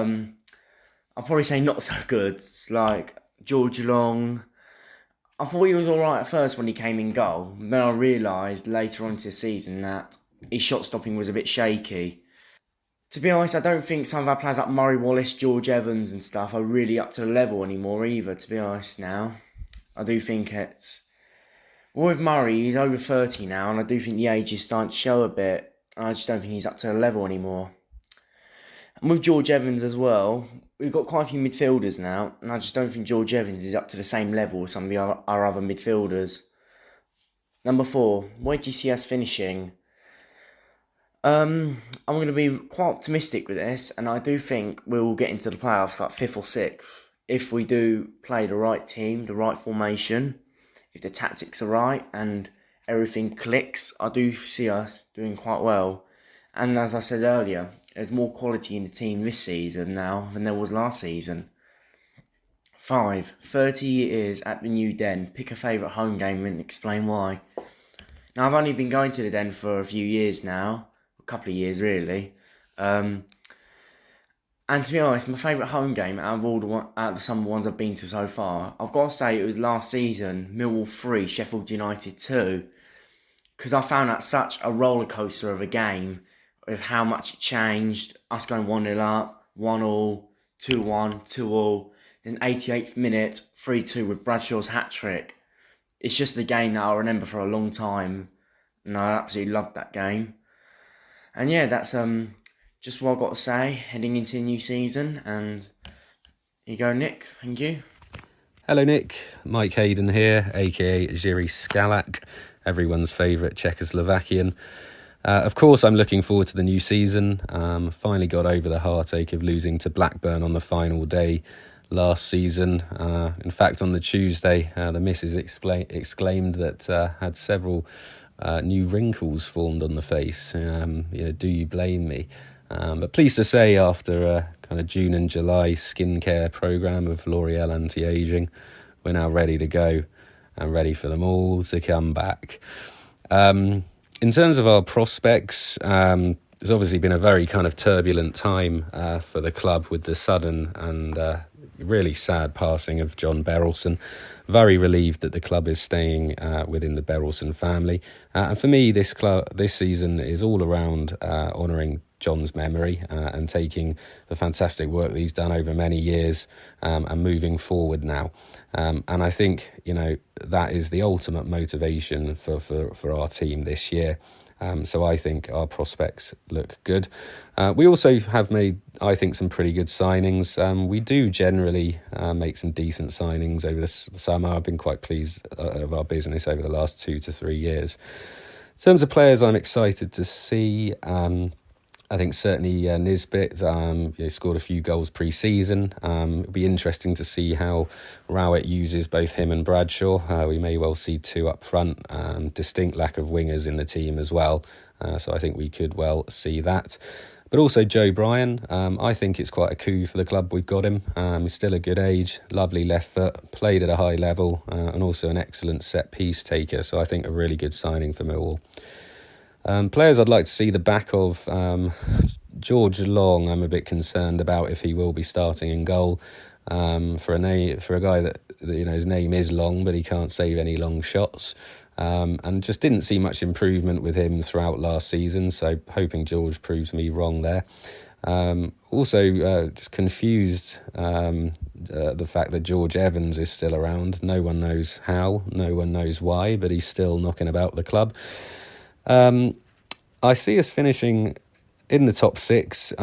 I'll probably say not so good. Like George Long. I thought he was alright at first when he came in goal. Then I realised later on into the season that his shot stopping was a bit shaky. To be honest, I don't think some of our players like Murray Wallace, George Evans and stuff are really up to the level anymore either, to be honest now. I do think it's... Well, with Murray, he's over 30 now, and I do think the age is starting to show a bit. I just don't think he's up to the level anymore. And with George Evans as well, we've got quite a few midfielders now, and I just don't think George Evans is up to the same level as some of our other midfielders. Number 4, where do you see us finishing? I'm going to be quite optimistic with this, and I do think we'll get into the playoffs like 5th or 6th if we do play the right team, the right formation, if the tactics are right and everything clicks. I do see us doing quite well. And as I said earlier, there's more quality in the team this season now than there was last season. 5, 30 years at the new Den. Pick a favourite home game and explain why. Now, I've only been going to the Den for a few years now. A couple of years, really. And to be honest, my favourite home game out of the summer ones I've been to so far, I've got to say it was last season, Millwall 3, Sheffield United 2. Because I found that such a roller coaster of a game with how much it changed. Us going 1-0 up, 1-1, 2-1, 2-2. Then 88th minute, 3-2 with Bradshaw's hat-trick. It's just a game that I'll remember for a long time. And I absolutely loved that game. And yeah, that's just what I've got to say heading into the new season. And here you go, Nick. Thank you. Hello, Nick. Mike Hayden here, a.k.a. Jiří Skalak, everyone's favourite Czechoslovakian. Of course, I'm looking forward to the new season. Finally got over the heartache of losing to Blackburn on the final day last season. In fact, on the Tuesday, the missus exclaimed that had several new wrinkles formed on the face. Do you blame me? But pleased to say, after a kind of June and July skincare programme of L'Oreal anti-aging, we're now ready to go and ready for them all to come back. In terms of our prospects, there's obviously been a very kind of turbulent time for the club with the sudden and really sad passing of John Berylson. Very relieved that the club is staying within the Berylson family. And for me, this season is all around honouring John's memory and taking the fantastic work that he's done over many years and moving forward now. And I think, that is the ultimate motivation for our team this year. So I think our prospects look good. We also have made, I think, some pretty good signings. We do generally make some decent signings over the summer. I've been quite pleased of our business over the last 2 to 3 years. In terms of players I'm excited to see, I think certainly Nisbet scored a few goals pre-season. It'll be interesting to see how Rowett uses both him and Bradshaw. We may well see two up front. Distinct lack of wingers in the team as well. So I think we could well see that. But also Joe Bryan. I think it's quite a coup for the club we've got him. He's still a good age, lovely left foot, played at a high level, and also an excellent set-piece taker. So I think a really good signing for Millwall. Players I'd like to see the back of, George Long. I'm a bit concerned about if he will be starting in goal. For a guy that his name is Long, but he can't save any long shots. And just didn't see much improvement with him throughout last season. So hoping George proves me wrong there. Also, just confused the fact that George Evans is still around. No one knows how, no one knows why, but he's still knocking about the club. I see us finishing in the top six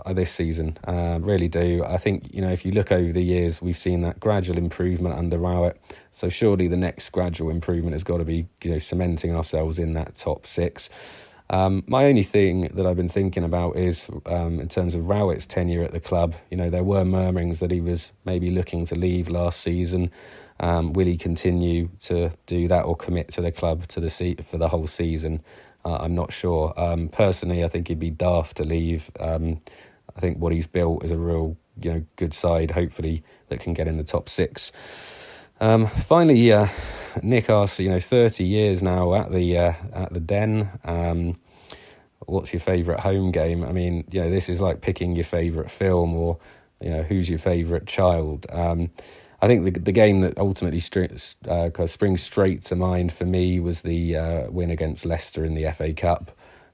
this season. Really do. I think, if you look over the years, we've seen that gradual improvement under Rowett. So surely the next gradual improvement has got to be, cementing ourselves in that top six. My only thing that I've been thinking about is, in terms of Rowett's tenure at the club, there were murmurings that he was maybe looking to leave last season. Will he continue to do that or commit to the club for the whole season? I'm not sure. Personally, I think he'd be daft to leave. I think what he's built is a real, good side, hopefully, that can get in the top six. Finally, Nick asks, 30 years now at the Den. What's your favourite home game? I mean, this is like picking your favourite film or, who's your favourite child. I think the game that ultimately springs straight to mind for me was the win against Leicester in the FA Cup.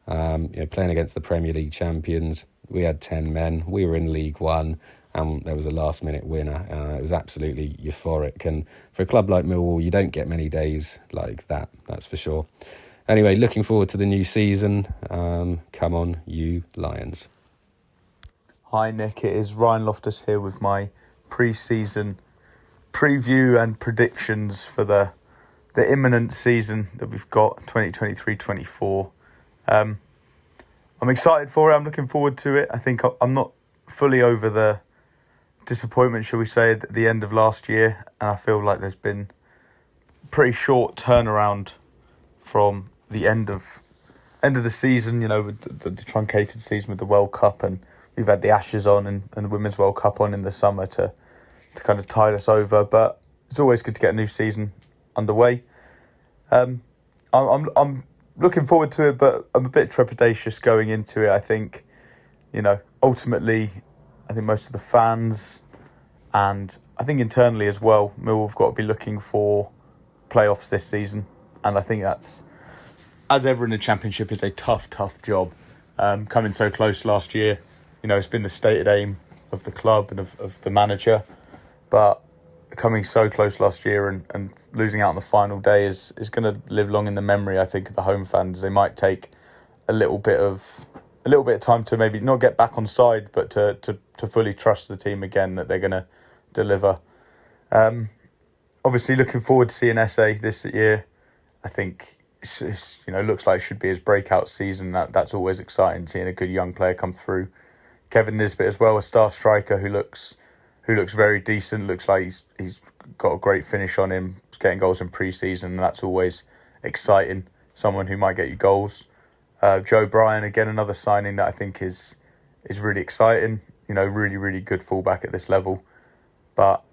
Playing against the Premier League champions, we had 10 men. We were in League One, and there was a last-minute winner. It was absolutely euphoric. And for a club like Millwall, you don't get many days like that. That's for sure. Anyway, looking forward to the new season. Come on, you Lions! Hi Nick, it is Ryan Loftus here with my pre-season preview and predictions for the imminent season that we've got, 2023-24. I'm excited for it. I'm looking forward to it. I think I'm not fully over the disappointment, shall we say, at the end of last year, and I feel like there's been a pretty short turnaround from the end of the season, with the truncated season with the World Cup, and we've had the Ashes on and the Women's World Cup on in the summer to kind of tide us over, but it's always good to get a new season underway. I'm looking forward to it, but I'm a bit trepidatious going into it. I think, ultimately, I think most of the fans and I think internally as well, Millwall have got to be looking for playoffs this season, and I think that's, as ever in the Championship, is a tough job. Coming so close last year, it's been the stated aim of the club and of the manager. But coming so close last year and losing out on the final day is going to live long in the memory, I think, of the home fans. They might take a little bit of time to maybe not get back on side, but to fully trust the team again that they're going to deliver. Obviously, looking forward to seeing SA this year. I think it's looks like it should be his breakout season. That's always exciting, seeing a good young player come through. Kevin Nisbet as well, a star striker who looks very decent, looks like he's got a great finish on him. He's getting goals in pre-season, and that's always exciting. Someone who might get you goals. Joe Bryan, again, another signing that I think is really exciting. Really, really good fullback at this level. But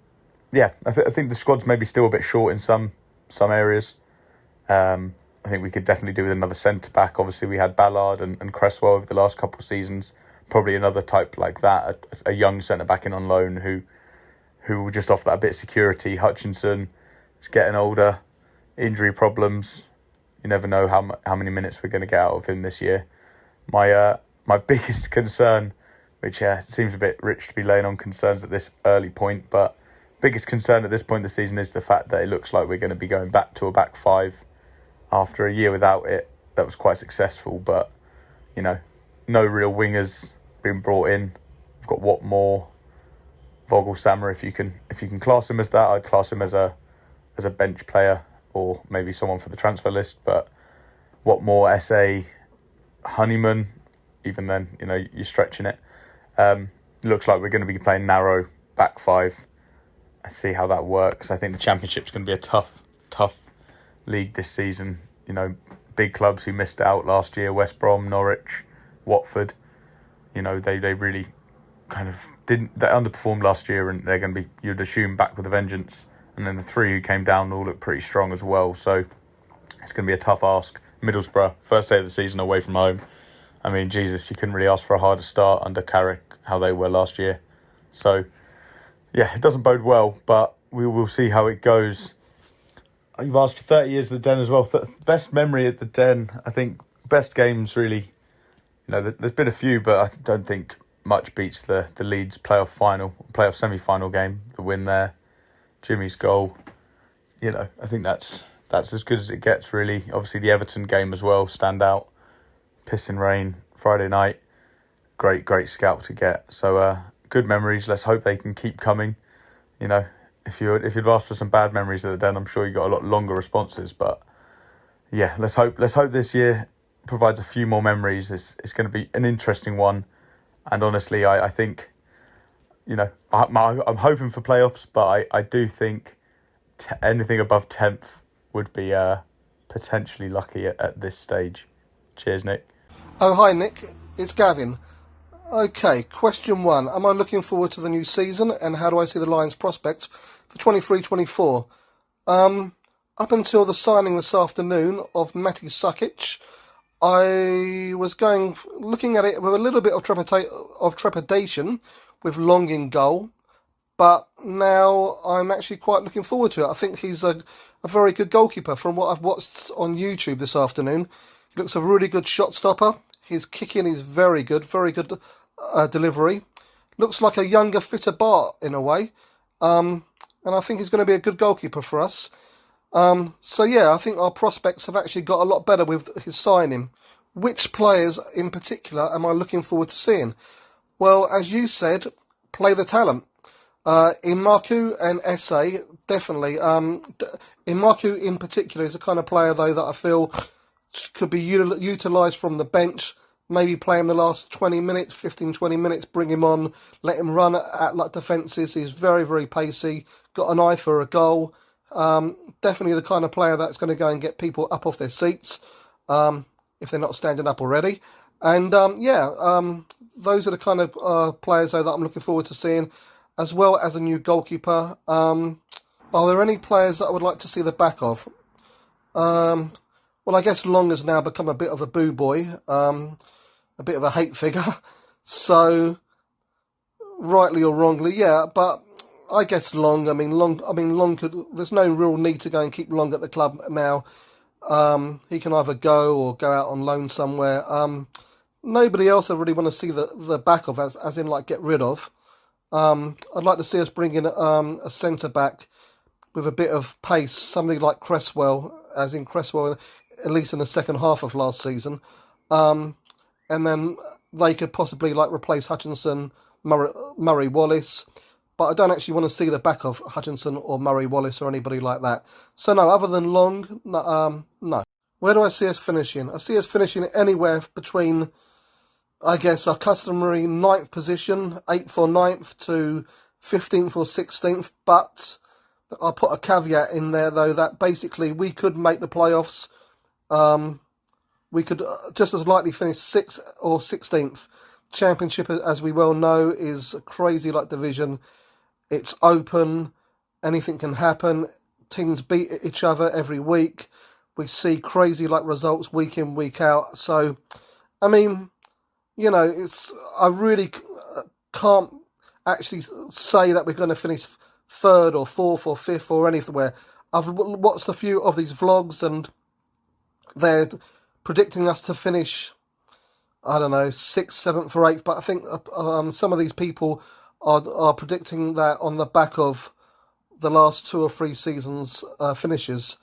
yeah, I think the squad's maybe still a bit short in some areas. I think we could definitely do with another centre-back. Obviously, we had Ballard and Cresswell over the last couple of seasons. Probably another type like that, a young centre-back in on loan who will just offer that bit of security. Hutchinson is getting older, injury problems. You never know how many minutes we're going to get out of him this year. My biggest concern, which seems a bit rich to be laying on concerns at this early point, but biggest concern at this point of the season is the fact that it looks like we're going to be going back to a back five after a year without it. That was quite successful, but no real wingers being brought in. We've got Watmore, Vogelsammer. If you can class him as that, I'd class him as a bench player or maybe someone for the transfer list. But Watmore, SA, Honeyman, even then, you're stretching it. Looks like we're going to be playing narrow back five. I see how that works. I think the Championship's going to be a tough league this season. Big clubs who missed out last year: West Brom, Norwich, Watford. They really kind of they underperformed last year, and they're going to be, you'd assume, back with a vengeance. And then the three who came down all look pretty strong as well. So it's going to be a tough ask. Middlesbrough, first day of the season away from home. I mean, Jesus, you couldn't really ask for a harder start under Carrick, how they were last year. So, yeah, it doesn't bode well, but we will see how it goes. You've asked for 30 years at the Den as well. Best memory at the Den, I think, best games really. There's been a few, but I don't think much beats the Leeds playoff semi-final game, the win there. Jimmy's goal, I think that's as good as it gets, really. Obviously, the Everton game as well, stand out. Pissing rain, Friday night. Great scalp to get. So, good memories. Let's hope they can keep coming. If you'd asked for some bad memories at the Den, I'm sure you got a lot longer responses. But, yeah, let's hope this year provides a few more memories. It's going to be an interesting one. And honestly, I think... I'm hoping for playoffs, but I do think anything above 10th would be potentially lucky at this stage. Cheers, Nick. Oh, hi, Nick. It's Gavin. Okay, question 1. Am I looking forward to the new season, and how do I see the Lions' prospects for 23-24? Up until the signing this afternoon of Matty Sukic, I was looking at it with a little bit of trepidation, with Long in goal, but now I'm actually quite looking forward to it. I think he's a very good goalkeeper. From what I've watched on YouTube this afternoon, he looks a really good shot stopper. His kicking is very good delivery. Looks like a younger, fitter Bart in a way, and I think he's going to be a good goalkeeper for us. So yeah, I think our prospects have actually got a lot better with his signing. Which players in particular am I looking forward to seeing? Well, as you said, play the talent. In Marku and Esse, definitely. In Marku in particular is the kind of player, though, that I feel could be utilised from the bench. Maybe play him the last 20 minutes, 15-20 minutes, bring him on, let him run at like defences. He's very, very pacey, got an eye for a goal. Definitely the kind of player that's going to go and get people up off their seats, if they're not standing up already. And those are the kind of players, though, that I'm looking forward to seeing, as well as a new goalkeeper. Are there any players that I would like to see the back of? Well, I guess Long has now become a bit of a boo boy, a bit of a hate figure. So, rightly or wrongly, yeah. But I guess Long. I mean, Long could. There's no real need to go and keep Long at the club now. He can either go or go out on loan somewhere. Nobody else I really want to see the back of, as in like get rid of. I'd like to see us bring in a centre back with a bit of pace, somebody like Cresswell, as in Cresswell, at least in the second half of last season. And then they could possibly like replace Hutchinson, Murray Wallace. But I don't actually want to see the back of Hutchinson or Murray Wallace or anybody like that. So no, other than Long, no. Where do I see us finishing? I see us finishing anywhere between, I guess, our customary 9th position, 8th or 9th, to 15th or 16th. But I'll put a caveat in there, though, that basically we could make the playoffs. We could just as likely finish 6th or 16th. Championship, as we well know, is a crazy like division. It's open. Anything can happen. Teams beat each other every week. We see crazy like results week in, week out. So, I mean, I really can't actually say that we're going to finish 3rd or 4th or 5th or anywhere. I've watched a few of these vlogs and they're predicting us to finish, I don't know, 6th, 7th or 8th. But I think some of these people are predicting that on the back of the last 2 or 3 seasons finishes.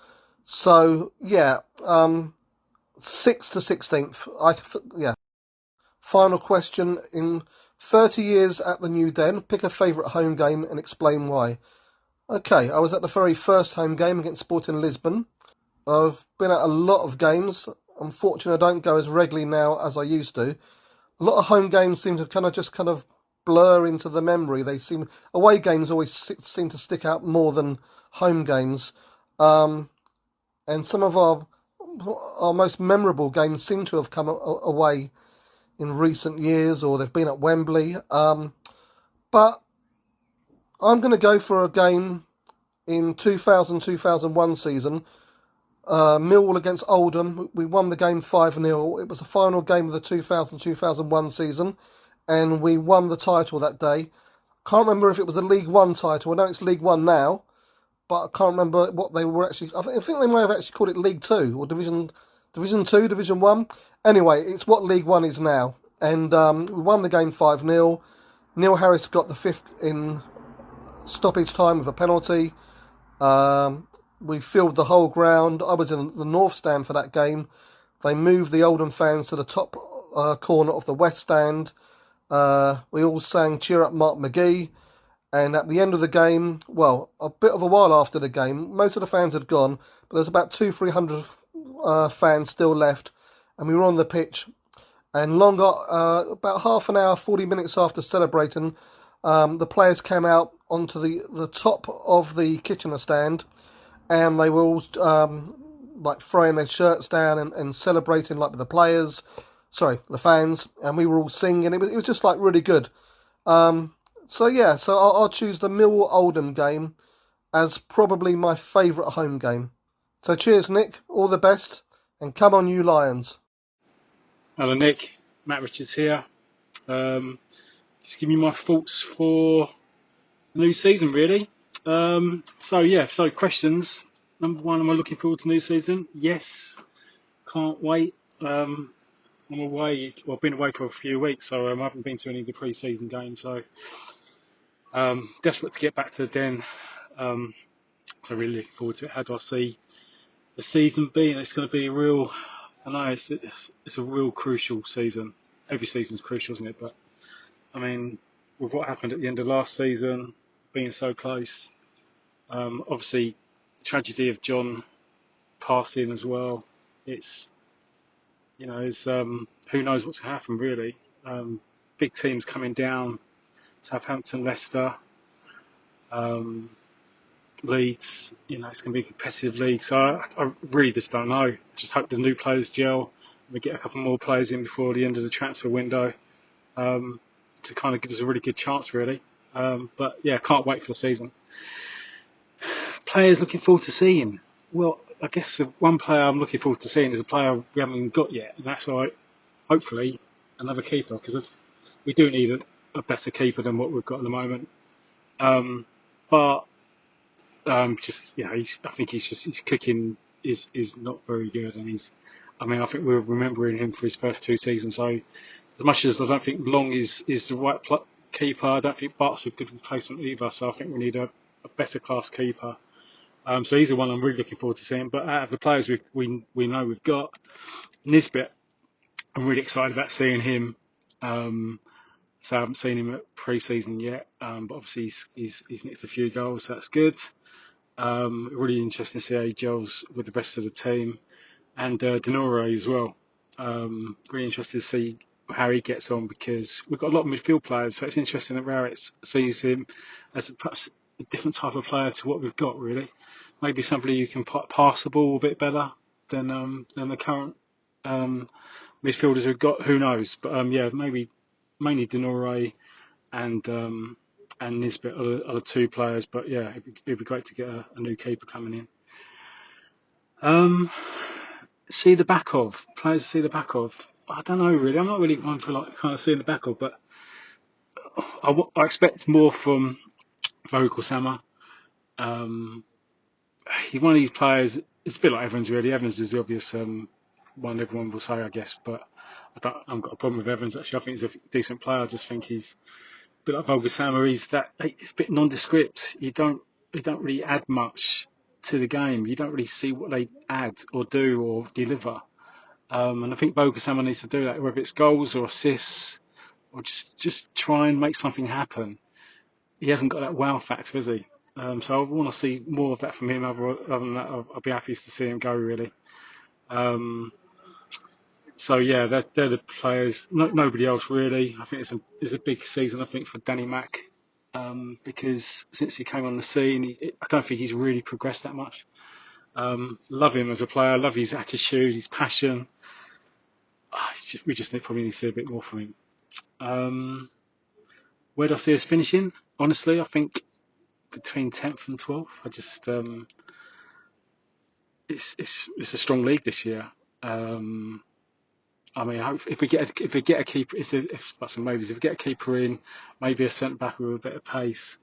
So, yeah, 6th to 16th. Final question. In 30 years at the New Den, pick a favourite home game and explain why. Okay, I was at the very first home game against Sporting Lisbon. I've been at a lot of games. Unfortunately, I don't go as regularly now as I used to. a lot of home games seem to kind of blur into the memory. Away games always seem to stick out more than home games, and some of our most memorable games seem to have come away in recent years, or they've been at Wembley. But I'm going to go for a game in 2000-2001 season. Millwall against Oldham. We won the game 5-0. It was the final game of the 2000-2001 season, and we won the title that day. Can't remember if it was a League One title. I know it's League One now, but I can't remember what they were actually. I think they may have actually called it League Two or Division 2, Division 1. Anyway, it's what League One is now. And we won the game 5-0. Neil Harris got the fifth in stoppage time with a penalty. We filled the whole ground. I was in the north stand for that game. They moved the Oldham fans to the top corner of the west stand. We all sang "Cheer Up Mark McGee." And at the end of the game, well, a bit of a while after the game, most of the fans had gone, but there's about 200-300 fans still left. And we were on the pitch. And about half an hour, 40 minutes after celebrating, the players came out onto the top of the Kitchener stand, and they were all like throwing their shirts down and celebrating like with the fans, and we were all singing. It was just like really good. So I'll choose the Millwall Oldham game as probably my favourite home game. So cheers, Nick. All the best, and come on, you Lions. Hello, Nick. Matt Richards here. Just giving you my thoughts for the new season, really. So questions. Number one, am I looking forward to new season? Yes. Can't wait. I'm away. Well, I've been away for a few weeks, so I haven't been to any of the pre-season games. So desperate to get back to the Den. So really looking forward to it. How do I see the season being? It's going to be a real. I know it's a real crucial season. Every season's crucial, isn't it? But I mean, with what happened at the end of last season, being so close, obviously, the tragedy of John passing as well. It's who knows what's going to happen really. Big teams coming down, Southampton, Leicester, Leeds. It's going to be a competitive league. So I really just don't know. Just hope the new players gel. We get a couple more players in before the end of the transfer window to kind of give us a really good chance, really. But yeah, can't wait for the season. Players looking forward to seeing. Well, I guess the one player I'm looking forward to seeing is a player we haven't even got yet, and that's hopefully another keeper, because we do need a better keeper than what we've got at the moment. I think his kicking is not very good, and I think we're remembering him for his first two seasons. So as much as I don't think Long is the right keeper, I don't think Bart's a good replacement either. So I think we need a better class keeper. So he's the one I'm really looking forward to seeing. But out of the players we know we've got, Nisbet, I'm really excited about seeing him. So I haven't seen him at pre-season yet, but obviously he's nicked a few goals, so that's good. Really interesting to see how he gels with the rest of the team, and Denore as well. Really interested to see how he gets on, because we've got a lot of midfield players, so it's interesting that Rowett sees him as perhaps a different type of player to what we've got, really. Maybe somebody who can pass the ball a bit better than the current midfielders we've got. Who knows? But maybe mainly Denore and Nisbet are the two players. But yeah, it'd be great to get a new keeper coming in. See the back of players. See the back of. I don't know really. I'm not really one for kind of seeing the back of, but I expect more from Vogel Sama. He's one of these players. It's a bit like Evans, really. Evans is the obvious one everyone will say, I guess. But I haven't got a problem with Evans. Actually, I think he's a decent player. I just think he's a bit like Vogel Sama. He's a bit nondescript. You don't really add much to the game. You don't really see what they add or do or deliver. And I think Vogel Sama needs to do that, whether it's goals or assists or just try and make something happen. He hasn't got that wow factor, has he? So I want to see more of that from him. Other than that, I'll be happy to see him go, really. So yeah, they're the players. Nobody else really. I think it's a big season. I think for Danny Mack, because since he came on the scene, I don't think he's really progressed that much. Love him as a player. Love his attitude, his passion. We just probably need to see a bit more from him. Where do I see us finishing? Honestly, I think between 10th and 12th. I just it's a strong league this year. I mean, if we get a keeper, if we get a keeper in, maybe a centre back with a bit of pace,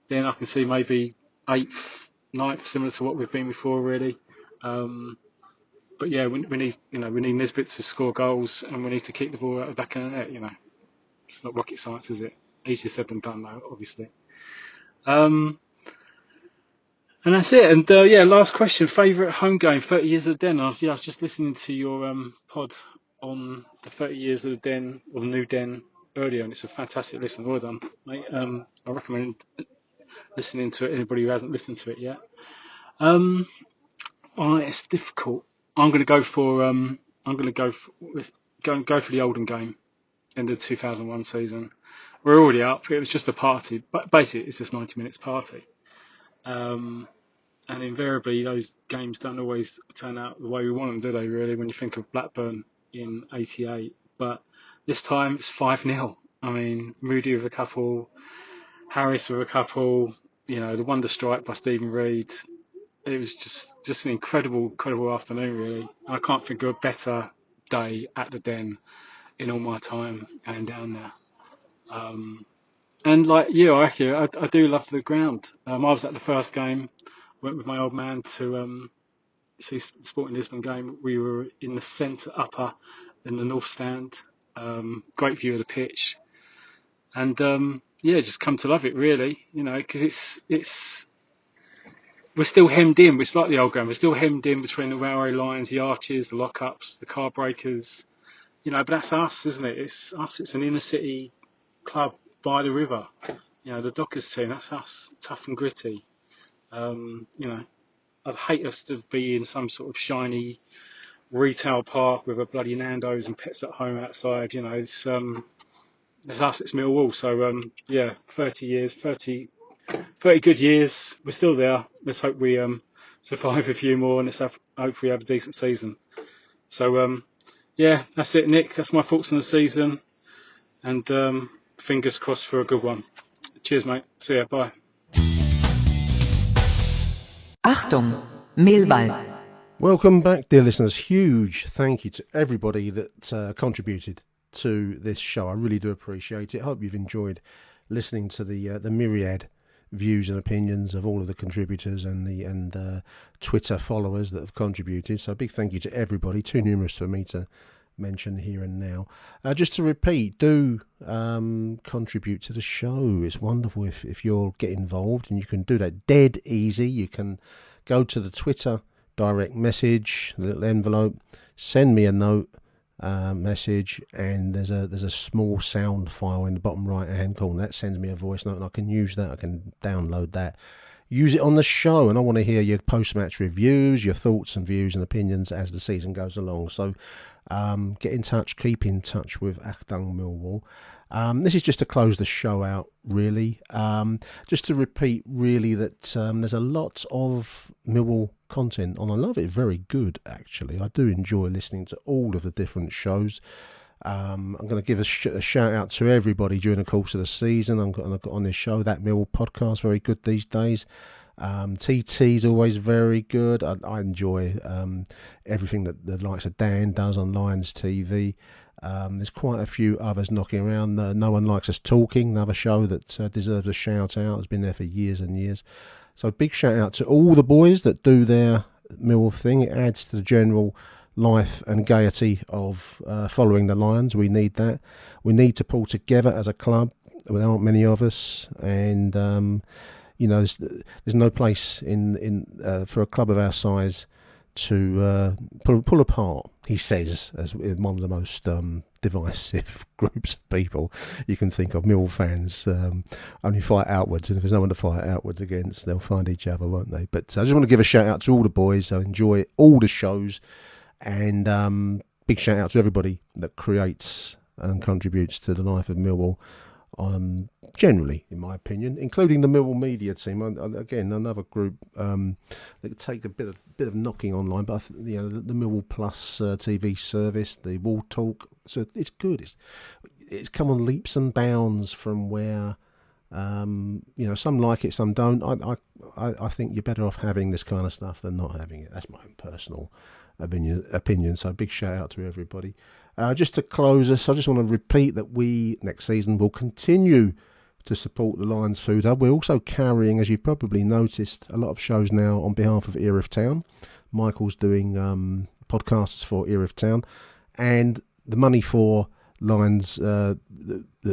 then I can see maybe 8th, 9th, similar to what we've been before, really. But yeah, we need Nisbet to score goals, and we need to keep the ball out the back of the net. It's not rocket science, is it? Easier said than done, though, obviously. And that's it. And last question: favourite home game, 30 years of the Den. I was just listening to your pod on the 30 years of the Den or the new Den earlier, and it's a fantastic listen. Well done, mate. I recommend listening to it. Anybody who hasn't listened to it yet. It's difficult. I'm going to go for the Oldham game in the 2001 season. We're already up. It was just a party, but basically it's just 90 minutes party. And invariably those games don't always turn out the way we want them, do they? Really, when you think of Blackburn in '88, but this time it's 5-0. I mean, Moody with a couple, Harris with a couple. The wonder strike by Stephen Reid. It was just an incredible afternoon, really. I can't think of a better day at the Den in all my time going down there. And like you, I do love the ground. I was at the first game, went with my old man to see Sporting Lisbon game. We were in the centre upper in the north stand. Great view of the pitch. And just come to love it, really, because we're still hemmed in. It's like the old ground. We're still hemmed in between the railway lines, the arches, the lockups, the car breakers. But that's us, isn't it? It's us. It's an inner city club by the river. The Dockers team. That's us. Tough and gritty. I'd hate us to be in some sort of shiny retail park with a bloody Nando's and Pets at Home outside. It's us. It's Millwall. So 30 years, 30 good years. We're still there. Let's hope we survive a few more, and hopefully have a decent season. So that's it, Nick. That's my thoughts on the season, and fingers crossed for a good one. Cheers, mate. See ya. Bye. Achtung, Millwall. Welcome back, dear listeners. Huge thank you to everybody that contributed to this show. I really do appreciate it. Hope you've enjoyed listening to the myriad views and opinions of all of the contributors and Twitter followers that have contributed. So a big thank you to everybody. Too numerous for me to mention here and now. Just to repeat, do contribute to the show. It's wonderful if you'll get involved, and you can do that dead easy. You can go to the Twitter direct message, the little envelope, send me a note message, and there's a small sound file in the bottom right hand corner that sends me a voice note, and I can use that. I can download that, use it on the show, and I want to hear your post-match reviews, your thoughts and views and opinions as the season goes along. So get in touch, keep in touch with Achtung Millwall. This is just to close the show out, really. Just to repeat, really, that there's a lot of Millwall content on. I love it. Very good, actually. I do enjoy listening to all of the different shows. I'm going to give a shout out to everybody during the course of the season. I've got on this show, That Millwall podcast, very good these days. TT's always very good. I enjoy everything that the likes of Dan does on Lions TV. There's quite a few others knocking around. No One Likes Us Talking, another show that deserves a shout out. It's been there for years and years. So big shout out to all the boys that do their Millwall thing. It adds to the general life and gaiety of following the Lions. We need that. We need to pull together as a club. There aren't many of us, and there's no place in for a club of our size to pull apart, he says, as one of the most divisive groups of people you can think of. Mill fans only fight outwards, and if there's no one to fight outwards against, they'll find each other, won't they? But I just want to give a shout out to all the boys. I enjoy all the shows, and big shout out to everybody that creates and contributes to the life of Millwall, generally, in my opinion, including the Millwall media team. Again, another group that take a bit of knocking online, but the Millwall Plus TV service, the Wall Talk, so it's good. It's come on leaps and bounds from where some like it, some don't. I think you're better off having this kind of stuff than not having it. That's my own personal opinion. So big shout out to everybody. Just to close us, I just want to repeat that we next season will continue to support the Lions Food Hub. We're also carrying, as you've probably noticed, a lot of shows now on behalf of Ear of Town. Michael's doing podcasts for Ear of Town, and the money for Lions that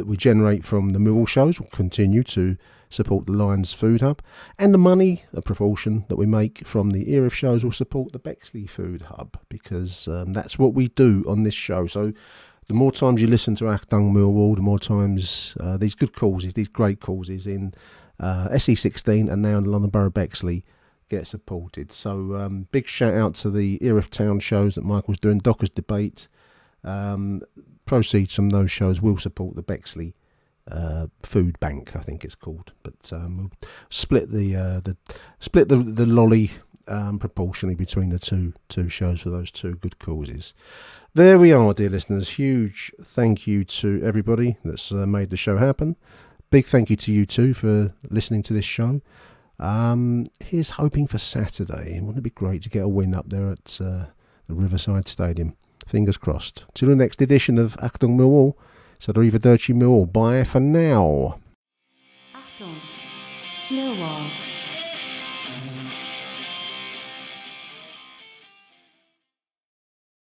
we generate from the Millwall shows will continue to support the Lions Food Hub, and the money, a proportion that we make from the Ear of shows, will support the Bexley Food Hub, because that's what we do on this show. So the more times you listen to Achtung Millwall, the more times these good causes, these great causes in SE16 and now in the London Borough Bexley get supported. So big shout out to the Ear of Town shows that Michael's doing, Docker's Debate. Proceeds from those shows will support the Bexley Food Bank, I think it's called. But we'll split the lolly proportionally between the two shows for those two good causes. There we are, dear listeners. Huge thank you to everybody that's made the show happen. Big thank you to you too for listening to this show. Here's hoping for Saturday. Wouldn't it be great to get a win up there at the Riverside Stadium? Fingers crossed. Till the next edition of Achtung Millwall. So Arrivederci Millwall. Bye for now. Achtung, Millwall.